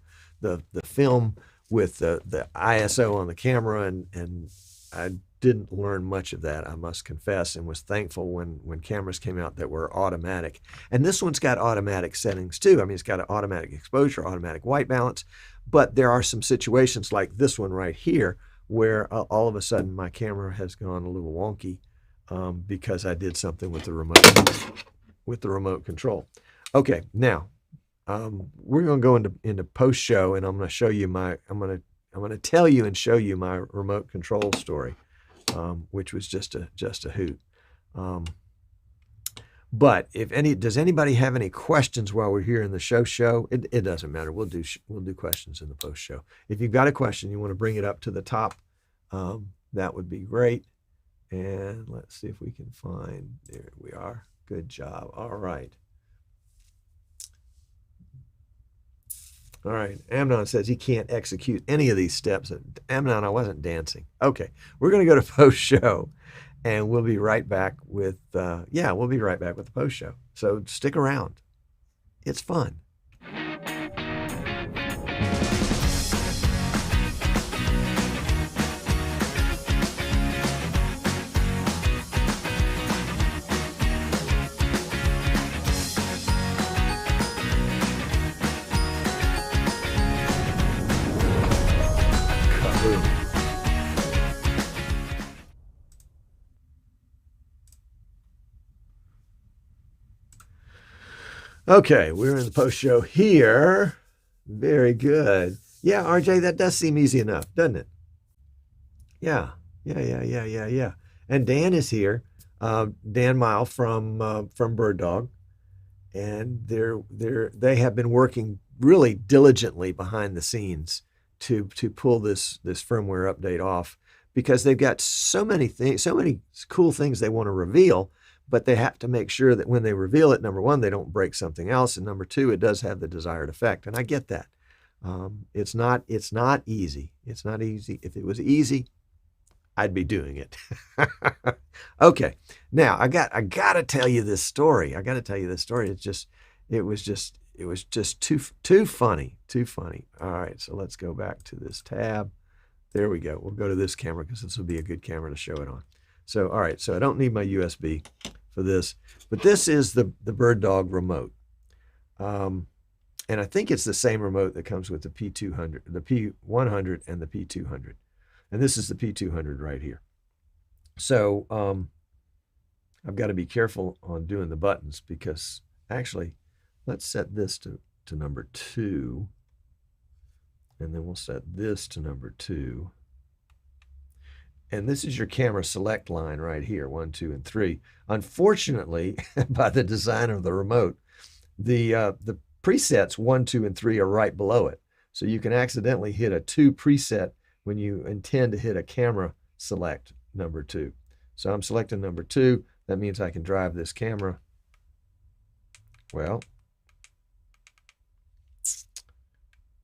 Speaker 1: film with the ISO on the camera, and I didn't learn much of that, I must confess, and was thankful when cameras came out that were automatic. And this one's got automatic settings too. I mean, it's got an automatic exposure, automatic white balance, but there are some situations like this one right here where all of a sudden my camera has gone a little wonky because I did something with the remote control. Okay, now we're going to go into post show, and I'm going to show you I'm going to tell you and show you my remote control story, which was just a hoot. But does anybody have any questions while we're here in the show? It doesn't matter. We'll do questions in the post show. If you've got a question, you want to bring it up to the top, that would be great. And let's see if we can find, there we are. Good job. All right. All right, Amnon says he can't execute any of these steps. Amnon, I wasn't dancing. Okay, we're going to go to post show, and we'll be right back with the post show. So stick around. It's fun. Okay, we're in the post show here. Very good. Yeah, RJ, that does seem easy enough, doesn't it? Yeah. And Dan is here. Dan Mile from BirdDog, and they have been working really diligently behind the scenes to pull this firmware update off, because they've got so many things, so many cool things they want to reveal. But they have to make sure that when they reveal it, number one, they don't break something else, and number two, it does have the desired effect. And I get that. It's not easy. It's not easy. If it was easy, I'd be doing it. Okay, now I got to tell you this story. It was just too funny. All right, so let's go back to this tab. There we go. We'll go to this camera because this will be a good camera to show it on. So, all right, so I don't need my USB for this, but this is the BirdDog remote. And I think it's the same remote that comes with the P200, the P100 and the P200. And this is the P200 right here. So I've got to be careful on doing the buttons, because actually, let's set this to number 2. And then we'll set this to number 2. And this is your camera select line right here, 1, 2, and 3. Unfortunately, by the design of the remote, the presets 1, 2, and 3 are right below it. So you can accidentally hit a 2 preset when you intend to hit a camera select number 2. So I'm selecting number 2. That means I can drive this camera. Well,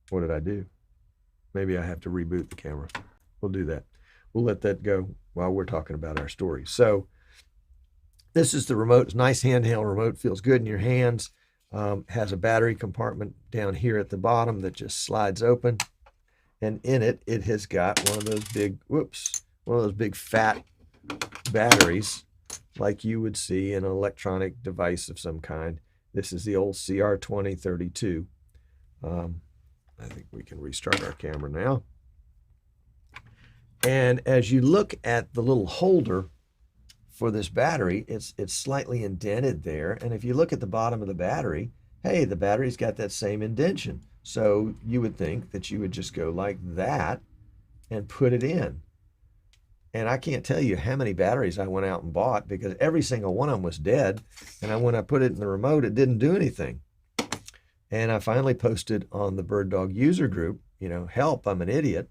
Speaker 1: what did I do? Maybe I have to reboot the camera. We'll do that. We'll let that go while we're talking about our story. So This is the remote. It's a nice handheld remote, feels good in your hands. Has a battery compartment down here at the bottom that just slides open. And in it, it has got one of those big, one of those big fat batteries like you would see in an electronic device of some kind. This is the old CR2032. I think we can restart our camera now. And as you look at the little holder for this battery, it's slightly indented there. And if you look at the bottom of the battery, hey, the battery's got that same indentation. So you would think that you would just go like that and put it in. And I can't tell you how many batteries I went out and bought because every single one of them was dead. And when I put it in the remote, it didn't do anything. And I finally posted on the BirdDog user group, help, I'm an idiot.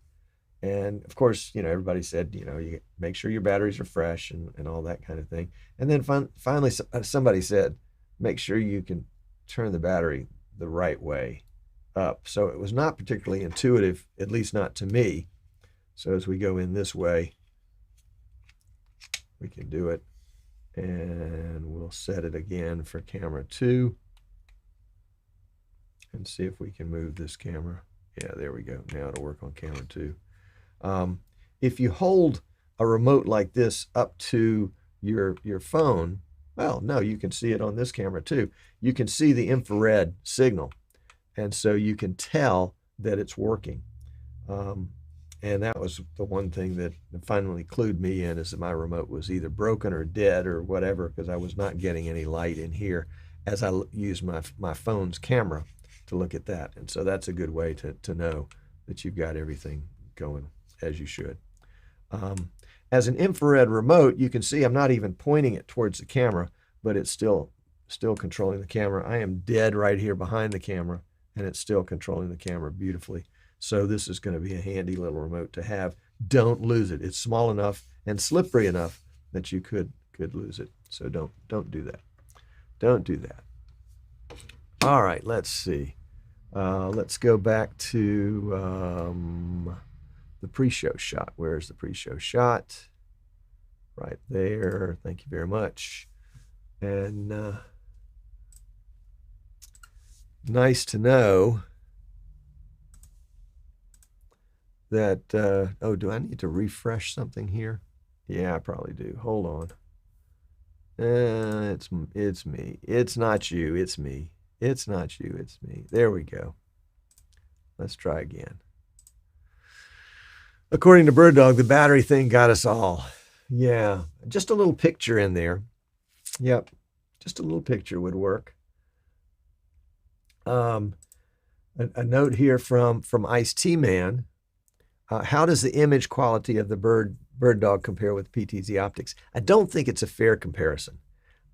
Speaker 1: And of course, everybody said, you make sure your batteries are fresh and all that kind of thing. And then finally, somebody said, make sure you can turn the battery the right way up. So it was not particularly intuitive, at least not to me. So as we go in this way, we can do it. And we'll set it again for camera 2. And see if we can move this camera. Yeah, there we go. Now it'll work on camera 2. If you hold a remote like this up to your phone, well, no, you can see it on this camera too. You can see the infrared signal. And so you can tell that it's working. And that was the one thing that finally clued me in, is that my remote was either broken or dead or whatever, because I was not getting any light in here as I used my phone's camera to look at that. And so that's a good way to know that you've got everything going as you should. As an infrared remote, you can see I'm not even pointing it towards the camera, but it's still controlling the camera. I am dead right here behind the camera, and it's still controlling the camera beautifully. So this is going to be a handy little remote to have. Don't lose it. It's small enough and slippery enough that you could lose it. So don't do that. Don't do that. All right, let's see. Let's go back to the pre-show shot. Where's the pre-show shot? Right there. Thank you very much. And nice to know that, oh, do I need to refresh something here? Yeah, I probably do. Hold on. It's me. It's not you. It's me. It's not you. It's me. There we go. Let's try again. According to BirdDog, the battery thing got us all. Yeah, just a little picture in there. Yep, just a little picture would work. A note here from Ice T Man. How does the image quality of the BirdDog compare with PTZ optics? I don't think it's a fair comparison.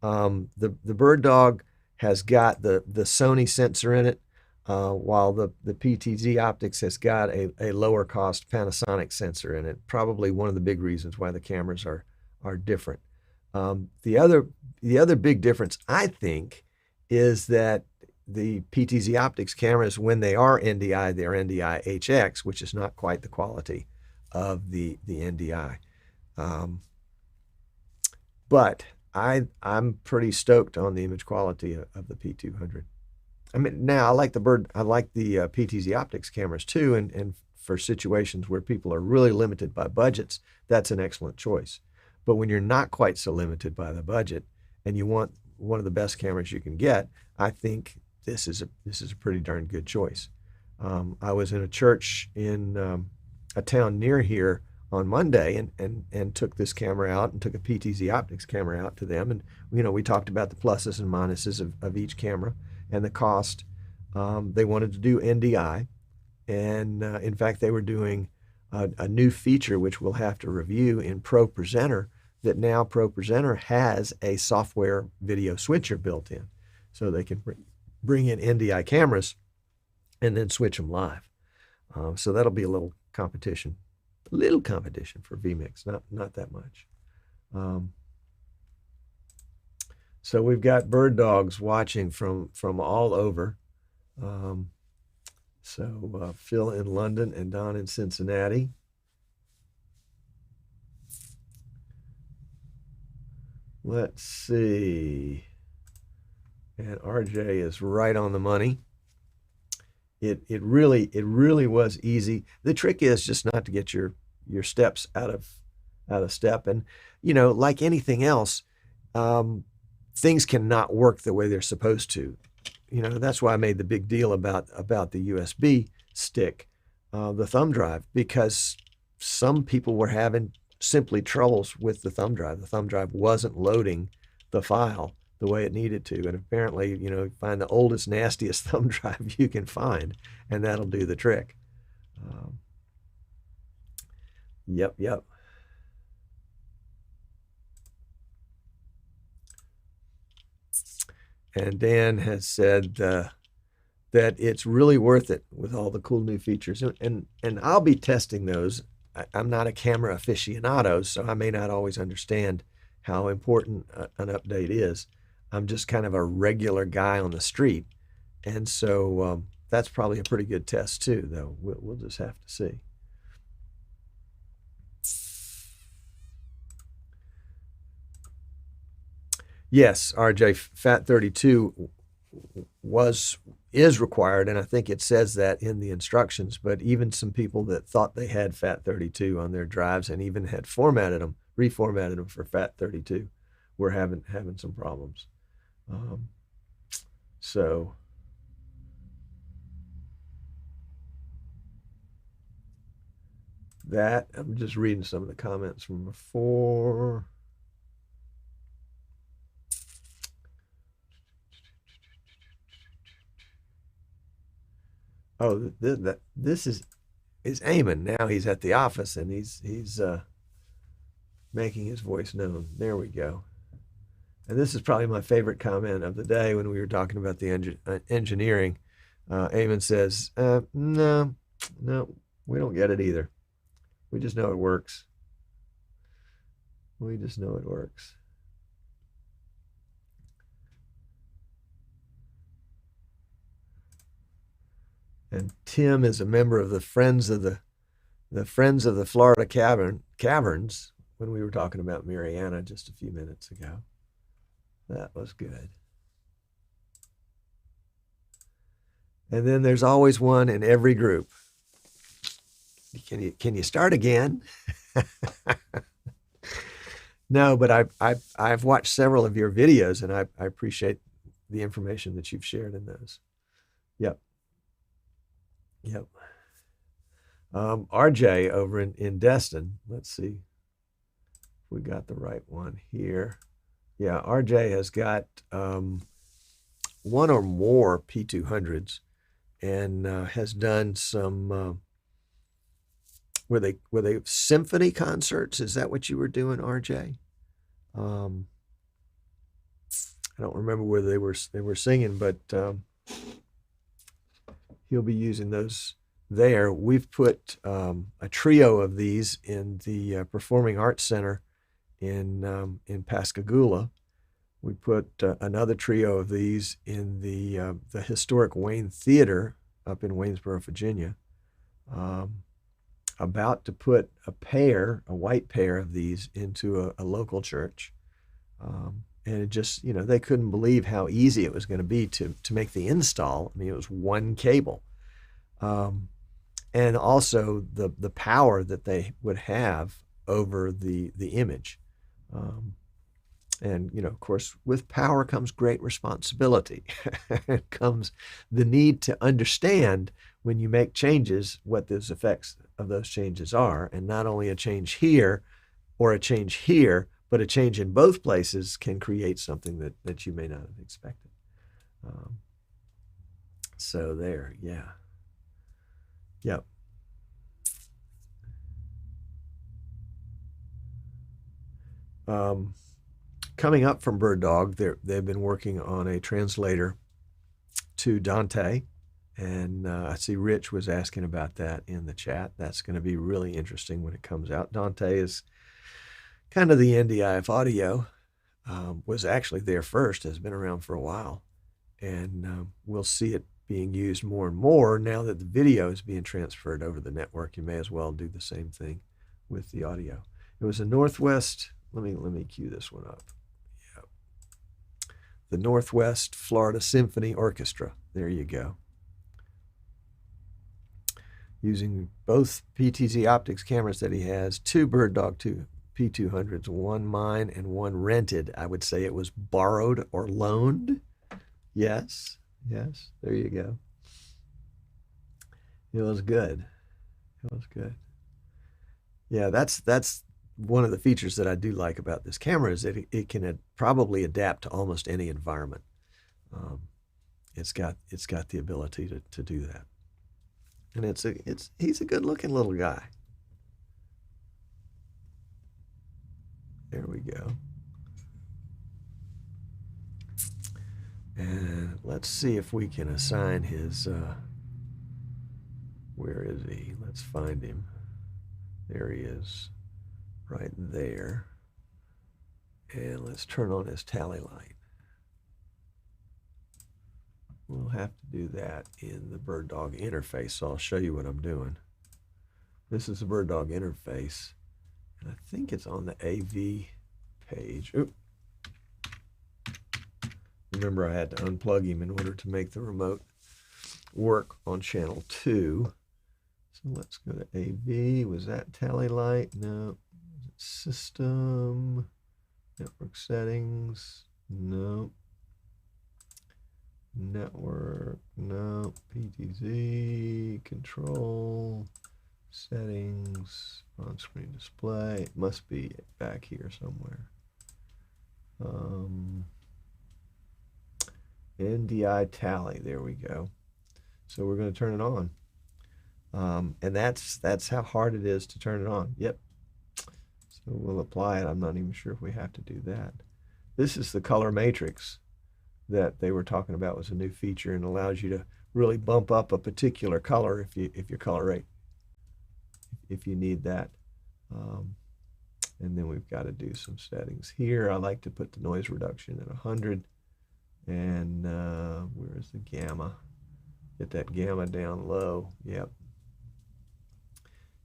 Speaker 1: The BirdDog has got the Sony sensor in it, while the PTZ optics has got a lower cost Panasonic sensor in it. Probably one of the big reasons why the cameras are different. The other big difference, I think, is that the PTZ optics cameras, when they are NDI, they're NDI HX, which is not quite the quality of the NDI. But I'm pretty stoked on the image quality of the P200. I mean, now I like the PTZ optics cameras too, and for situations where people are really limited by budgets, that's an excellent choice. But when you're not quite so limited by the budget and you want one of the best cameras you can get, I think this is a pretty darn good choice. I was in a church in a town near here on Monday and took this camera out and took a PTZ optics camera out to them, and we talked about the pluses and minuses of each camera and the cost. They wanted to do NDI, and in fact they were doing a new feature which we'll have to review in Pro Presenter, that now Pro Presenter has a software video switcher built in, so they can bring in NDI cameras and then switch them live. So that'll be a little competition for vMix, not that much. So we've got bird dogs watching from all over. Phil in London and Don in Cincinnati. Let's see. And RJ is right on the money. It really was easy. The trick is just not to get your steps out of step. And like anything else, things cannot work the way they're supposed to. That's why I made the big deal about the USB stick, the thumb drive, because some people were having simply troubles with the thumb drive. The thumb drive wasn't loading the file the way it needed to. And apparently, find the oldest, nastiest thumb drive you can find, and that'll do the trick. Yep. And Dan has said that it's really worth it with all the cool new features. And I'll be testing those. I'm not a camera aficionado, so I may not always understand how important an update is. I'm just kind of a regular guy on the street. And so that's probably a pretty good test too, though. We'll just have to see. Yes, RJ, FAT32 is required, and I think it says that in the instructions, but even some people that thought they had FAT32 on their drives and even had reformatted them for FAT32 were having some problems. So that, I'm just reading some of the comments from before. Oh, this is Eamon. Now he's at the office and he's making his voice known. There we go. And this is probably my favorite comment of the day when we were talking about the engineering. Eamon says, no, we don't get it either. We just know it works. We just know it works. And Tim is a member of the Friends of the Florida Caverns when we were talking about Mariana just a few minutes ago. That was good. And then there's always one in every group. Can you start again? No, but I've watched several of your videos, and I appreciate the information that you've shared in those. Yep. RJ over in Destin. Let's see if we got the right one here. Yeah, RJ has got one or more P200s and has done some were they symphony concerts? Is that what you were doing, RJ? I don't remember whether they were singing, but he'll be using those there. We've put a trio of these in the Performing Arts Center in Pascagoula. We put another trio of these in the historic Wayne Theater up in Waynesboro, Virginia. About to put a white pair of these into a local church. And it just, they couldn't believe how easy it was going to be to make the install. I mean, it was one cable. And also the power that they would have over the image. And, of course, with power comes great responsibility. It comes the need to understand when you make changes what those effects of those changes are. And not only a change here or a change here, but a change in both places can create something that you may not have expected. So there, yeah. Yep. Coming up from BirdDog, they've been working on a translator to Dante. And I see Rich was asking about that in the chat. That's going to be really interesting when it comes out. Dante is kind of the NDI of audio, was actually there first, has been around for a while. And we'll see it being used more and more now that the video is being transferred over the network. You may as well do the same thing with the audio. It was a Northwest. Let me cue this one up. the Northwest Florida Symphony Orchestra. There you go. Using both PTZ optics cameras that he has, 2 BirdDog P200s, one mine and one rented. I would say it was borrowed or loaned. Yes, yes, there you go. It was good. It was good. Yeah, that's one of the features that I do like about this camera is that it can probably adapt to almost any environment. It's got the ability to do that, and he's a good-looking little guy. There we go. And let's see if we can assign his. Where is he? Let's find him. There he is. Right there. And let's turn on his tally light. We'll have to do that in the BirdDog interface, so I'll show you what I'm doing. This is the BirdDog interface, and I think it's on the AV page. Oop. Remember, I had to unplug him in order to make the remote work on channel 2. So let's go to AV. Was that tally light? No. System, network settings, no. Network, no. PTZ, control, settings, on-screen display. It must be back here somewhere. NDI tally, there we go. So we're going to turn it on. And that's how hard it is to turn it on. Yep. So we'll apply it. I'm not even sure if we have to do that. This is the color matrix that they were talking about was a new feature and allows you to really bump up a particular color if your color rate, if you need that. And then we've got to do some settings here. I like to put the noise reduction at 100. And where is the gamma? Get that gamma down low. Yep.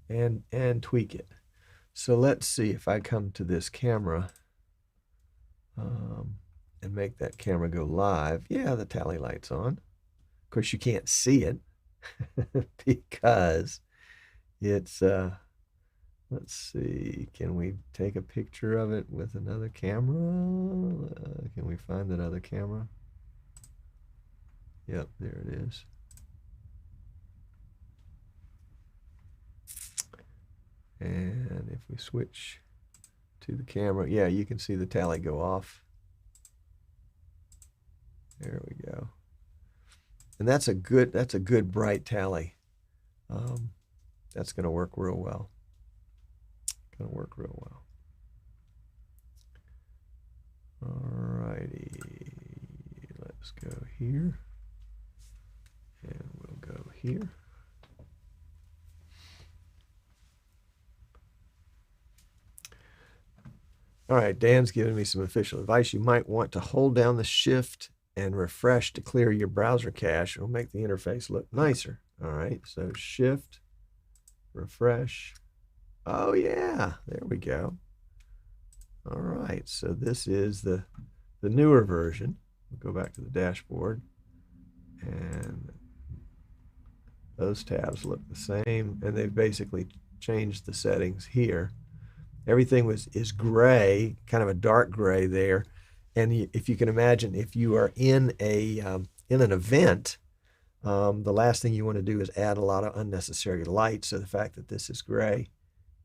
Speaker 1: And tweak it. So let's see if I come to this camera and make that camera go live. Yeah, the tally light's on. Of course, you can't see it because it's, let's see, can we take a picture of it with another camera? Can we find that other camera? Yep, there it is. And if we switch to the camera, yeah, you can see the tally go off. There we go. And that's a good bright tally. That's going to work real well. Going to work real well. All righty. Let's go here. And we'll go here. All right, Dan's giving me some official advice. You might want to hold down the shift and refresh to clear your browser cache. It'll make the interface look nicer. All right, so shift, refresh. Oh yeah, there we go. All right, so this is the newer version. We'll go back to the dashboard, and those tabs look the same, and they've basically changed the settings here. Everything is gray, kind of a dark gray there. And if you can imagine, if you are in an event, the last thing you want to do is add a lot of unnecessary light. So the fact that this is gray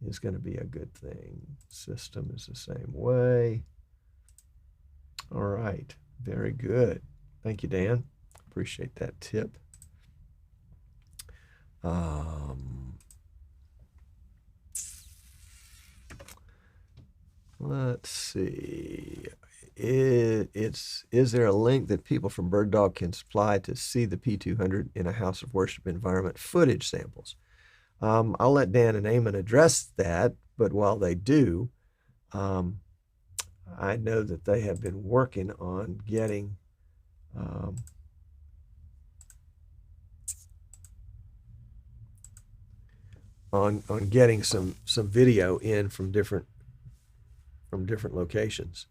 Speaker 1: is going to be a good thing. System is the same way. All right, very good. Thank you, Dan. Appreciate that tip. Let's see. Is there a link that people from BirdDog can supply to see the P200 in a house of worship environment footage samples? I'll let Dan and Eamon address that, but while they do, I know that they have been working on getting getting some video in from different locations.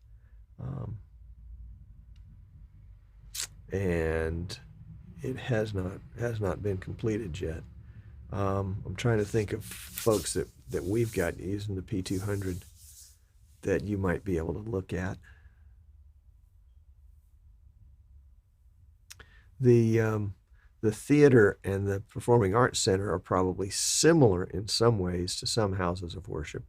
Speaker 1: and it has not been completed yet. I'm trying to think of folks that we've got using the P200 that you might be able to look at. The theater and the Performing Arts Center are probably similar in some ways to some houses of worship,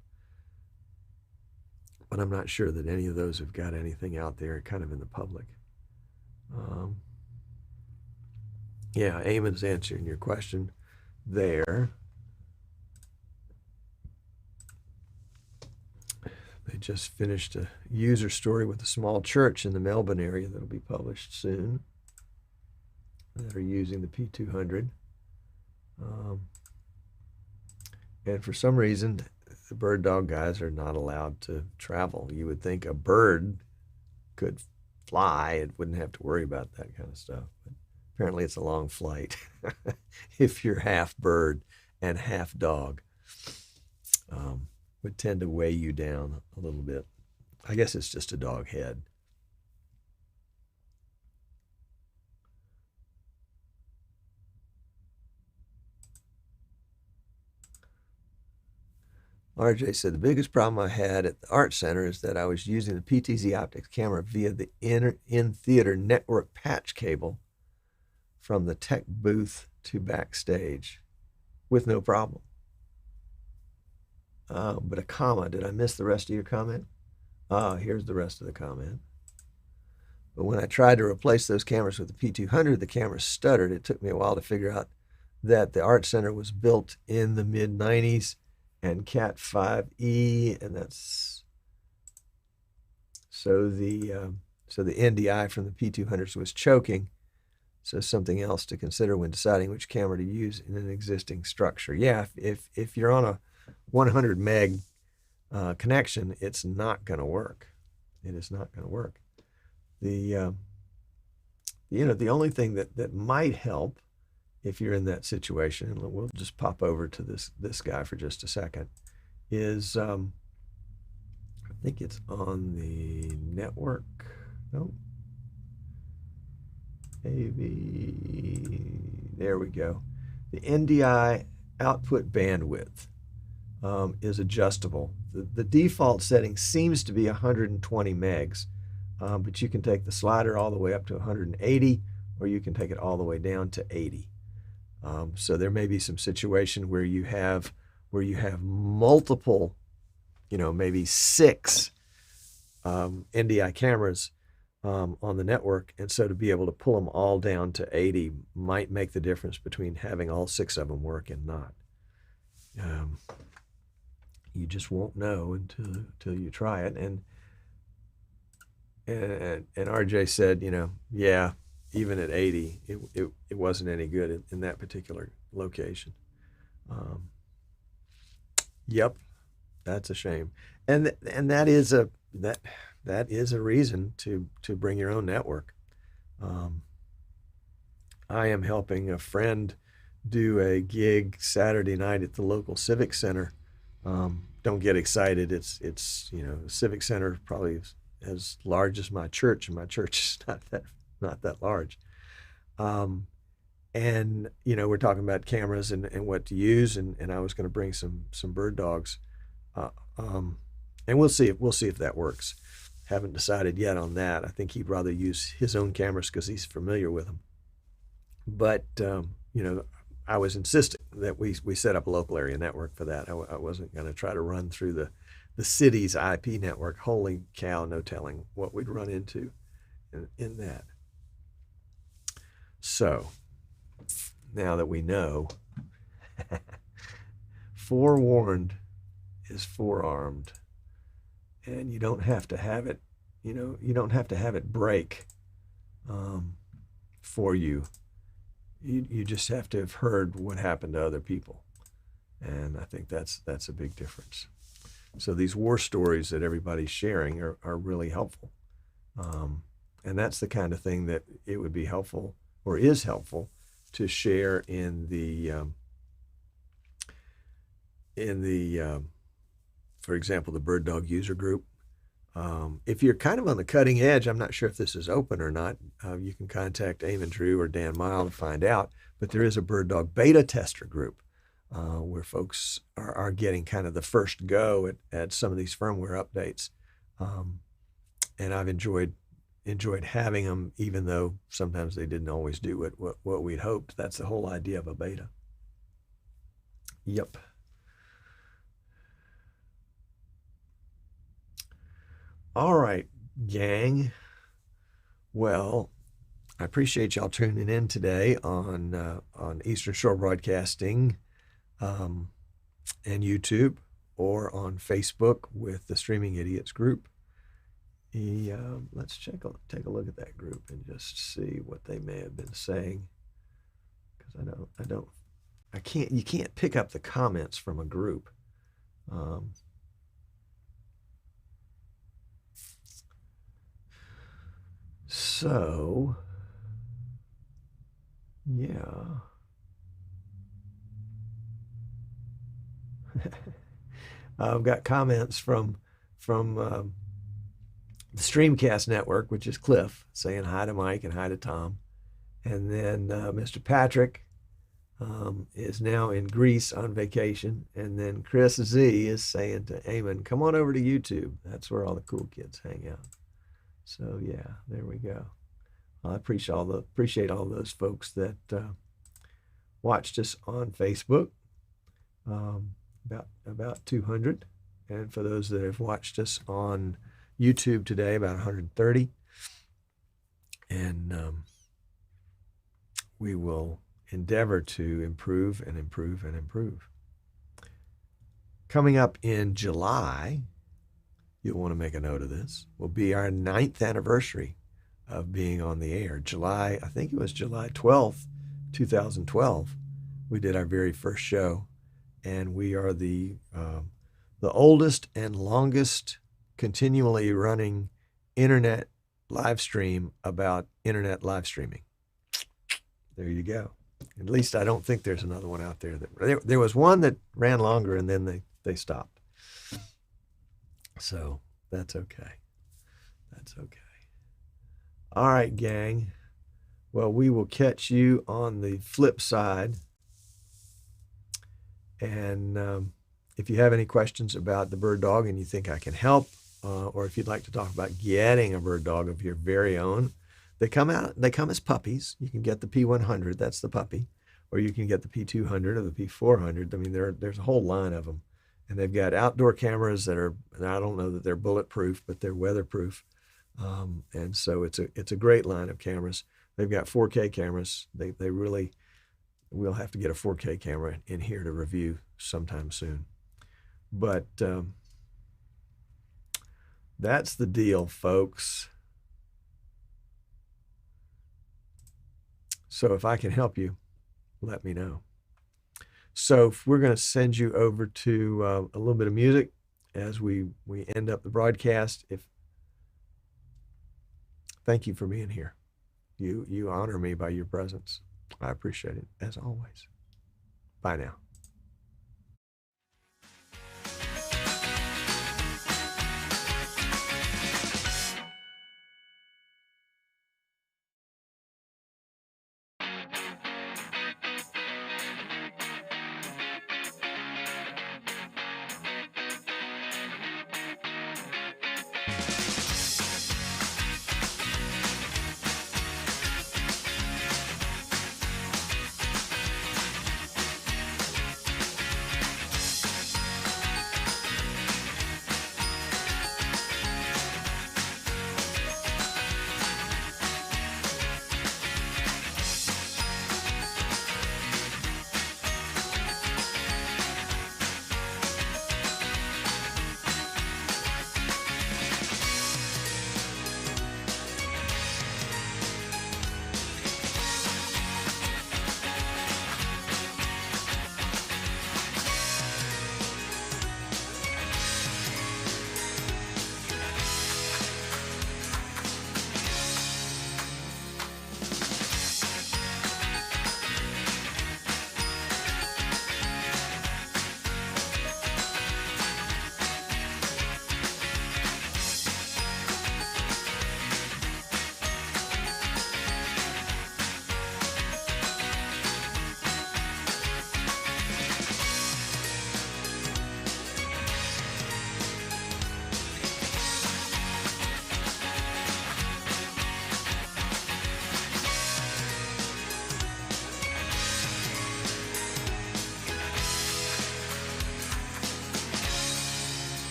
Speaker 1: but I'm not sure that any of those have got anything out there kind of in the public. Yeah, Eamon's answering your question there. They just finished a user story with a small church in the Melbourne area that'll be published soon that are using the P200. And for some reason, the BirdDog guys are not allowed to travel. You would think a bird could fly and wouldn't have to worry about that kind of stuff. But apparently it's a long flight if you're half bird and half dog. Would tend to weigh you down a little bit. I guess it's just a dog head. RJ said, the biggest problem I had at the art center is that I was using the PTZ optics camera via the in-theater network patch cable from the tech booth to backstage with no problem. But a comma, did I miss the rest of your comment? Here's the rest of the comment. But when I tried to replace those cameras with the P200, the camera stuttered. It took me a while to figure out that the art center was built in the mid-90s and Cat 5e, and that's so the NDI from the P200s was choking. So something else to consider when deciding which camera to use in an existing structure. Yeah, if you're on a 100 meg connection, it's not going to work. It is not going to work. The the only thing that might help if you're in that situation, and we'll just pop over to this guy for just a second, is I think it's on the network. Nope. Maybe there we go. The NDI output bandwidth is adjustable. The default setting seems to be 120 megs, but you can take the slider all the way up to 180, or you can take it all the way down to 80. So there may be some situation where you have multiple, maybe 6 NDI cameras on the network, and so to be able to pull them all down to 80 might make the difference between having all 6 of them work and not. You just won't know until you try it. And RJ said, yeah, even at 80, it wasn't any good in that particular location. Yep, that's a shame. And that is a reason to bring your own network. I am helping a friend do a gig Saturday night at the local civic center. Don't get excited. It's the civic center probably as large as my church, and my church is not that large. And we're talking about cameras and what to use, and I was going to bring some bird dogs, and we'll see if that works. Haven't decided yet on that. I think he'd rather use his own cameras because he's familiar with them. But I was insisting that we set up a local area network for that. I wasn't going to try to run through the city's IP network. Holy cow, no telling what we'd run into in that. So now that we know, forewarned is forearmed, and you don't have to have it. You don't have to have it break for you. You just have to have heard what happened to other people, and I think that's a big difference. So these war stories that everybody's sharing are really helpful, and that's the kind of thing that it would be helpful or is helpful to share in the for example, the BirdDog user group. If you're kind of on the cutting edge, I'm not sure if this is open or not. You can contact Eamon Drew or Dan Mile to find out. But there is a BirdDog beta tester group where folks are getting kind of the first go at some of these firmware updates. And I've enjoyed having them, even though sometimes they didn't always do what we'd hoped. That's the whole idea of a beta. Yep. All right, gang. Well, I appreciate y'all tuning in today on Eastern Shore Broadcasting and YouTube, or on Facebook with the Streaming Idiots group. Let's take a look at that group and just see what they may have been saying, because you can't pick up the comments from a group. So, yeah. I've got comments from the Streamcast Network, which is Cliff, saying hi to Mike and hi to Tom. And then Mr. Patrick is now in Greece on vacation. And then Chris Z is saying to Eamon, come on over to YouTube. That's where all the cool kids hang out. So yeah, there we go. I appreciate all those folks that watched us on Facebook, about 200, and for those that have watched us on YouTube today, about 130. And we will endeavor to improve and improve and improve. Coming up in July, you'll want to make a note of this, will be our 9th anniversary of being on the air. I think it was July 12th, 2012. We did our very first show, and we are the oldest and longest continually running internet live stream about internet live streaming. There you go. At least I don't think there's another one out there. There was one that ran longer, and then they stopped. So that's okay. That's okay. All right, gang. Well, we will catch you on the flip side. And if you have any questions about the BirdDog and you think I can help, or if you'd like to talk about getting a BirdDog of your very own, they come as puppies. You can get the P100, that's the puppy, or you can get the P200 or the P400. I mean, there's a whole line of them. And they've got outdoor cameras that are, I don't know that they're bulletproof, but they're weatherproof. And so it's a great line of cameras. They've got 4K cameras. We'll have to get a 4K camera in here to review sometime soon. But that's the deal, folks. So if I can help you, let me know. So we're going to send you over to a little bit of music as we end up the broadcast. Thank you for being here. You honor me by your presence. I appreciate it, as always. Bye now.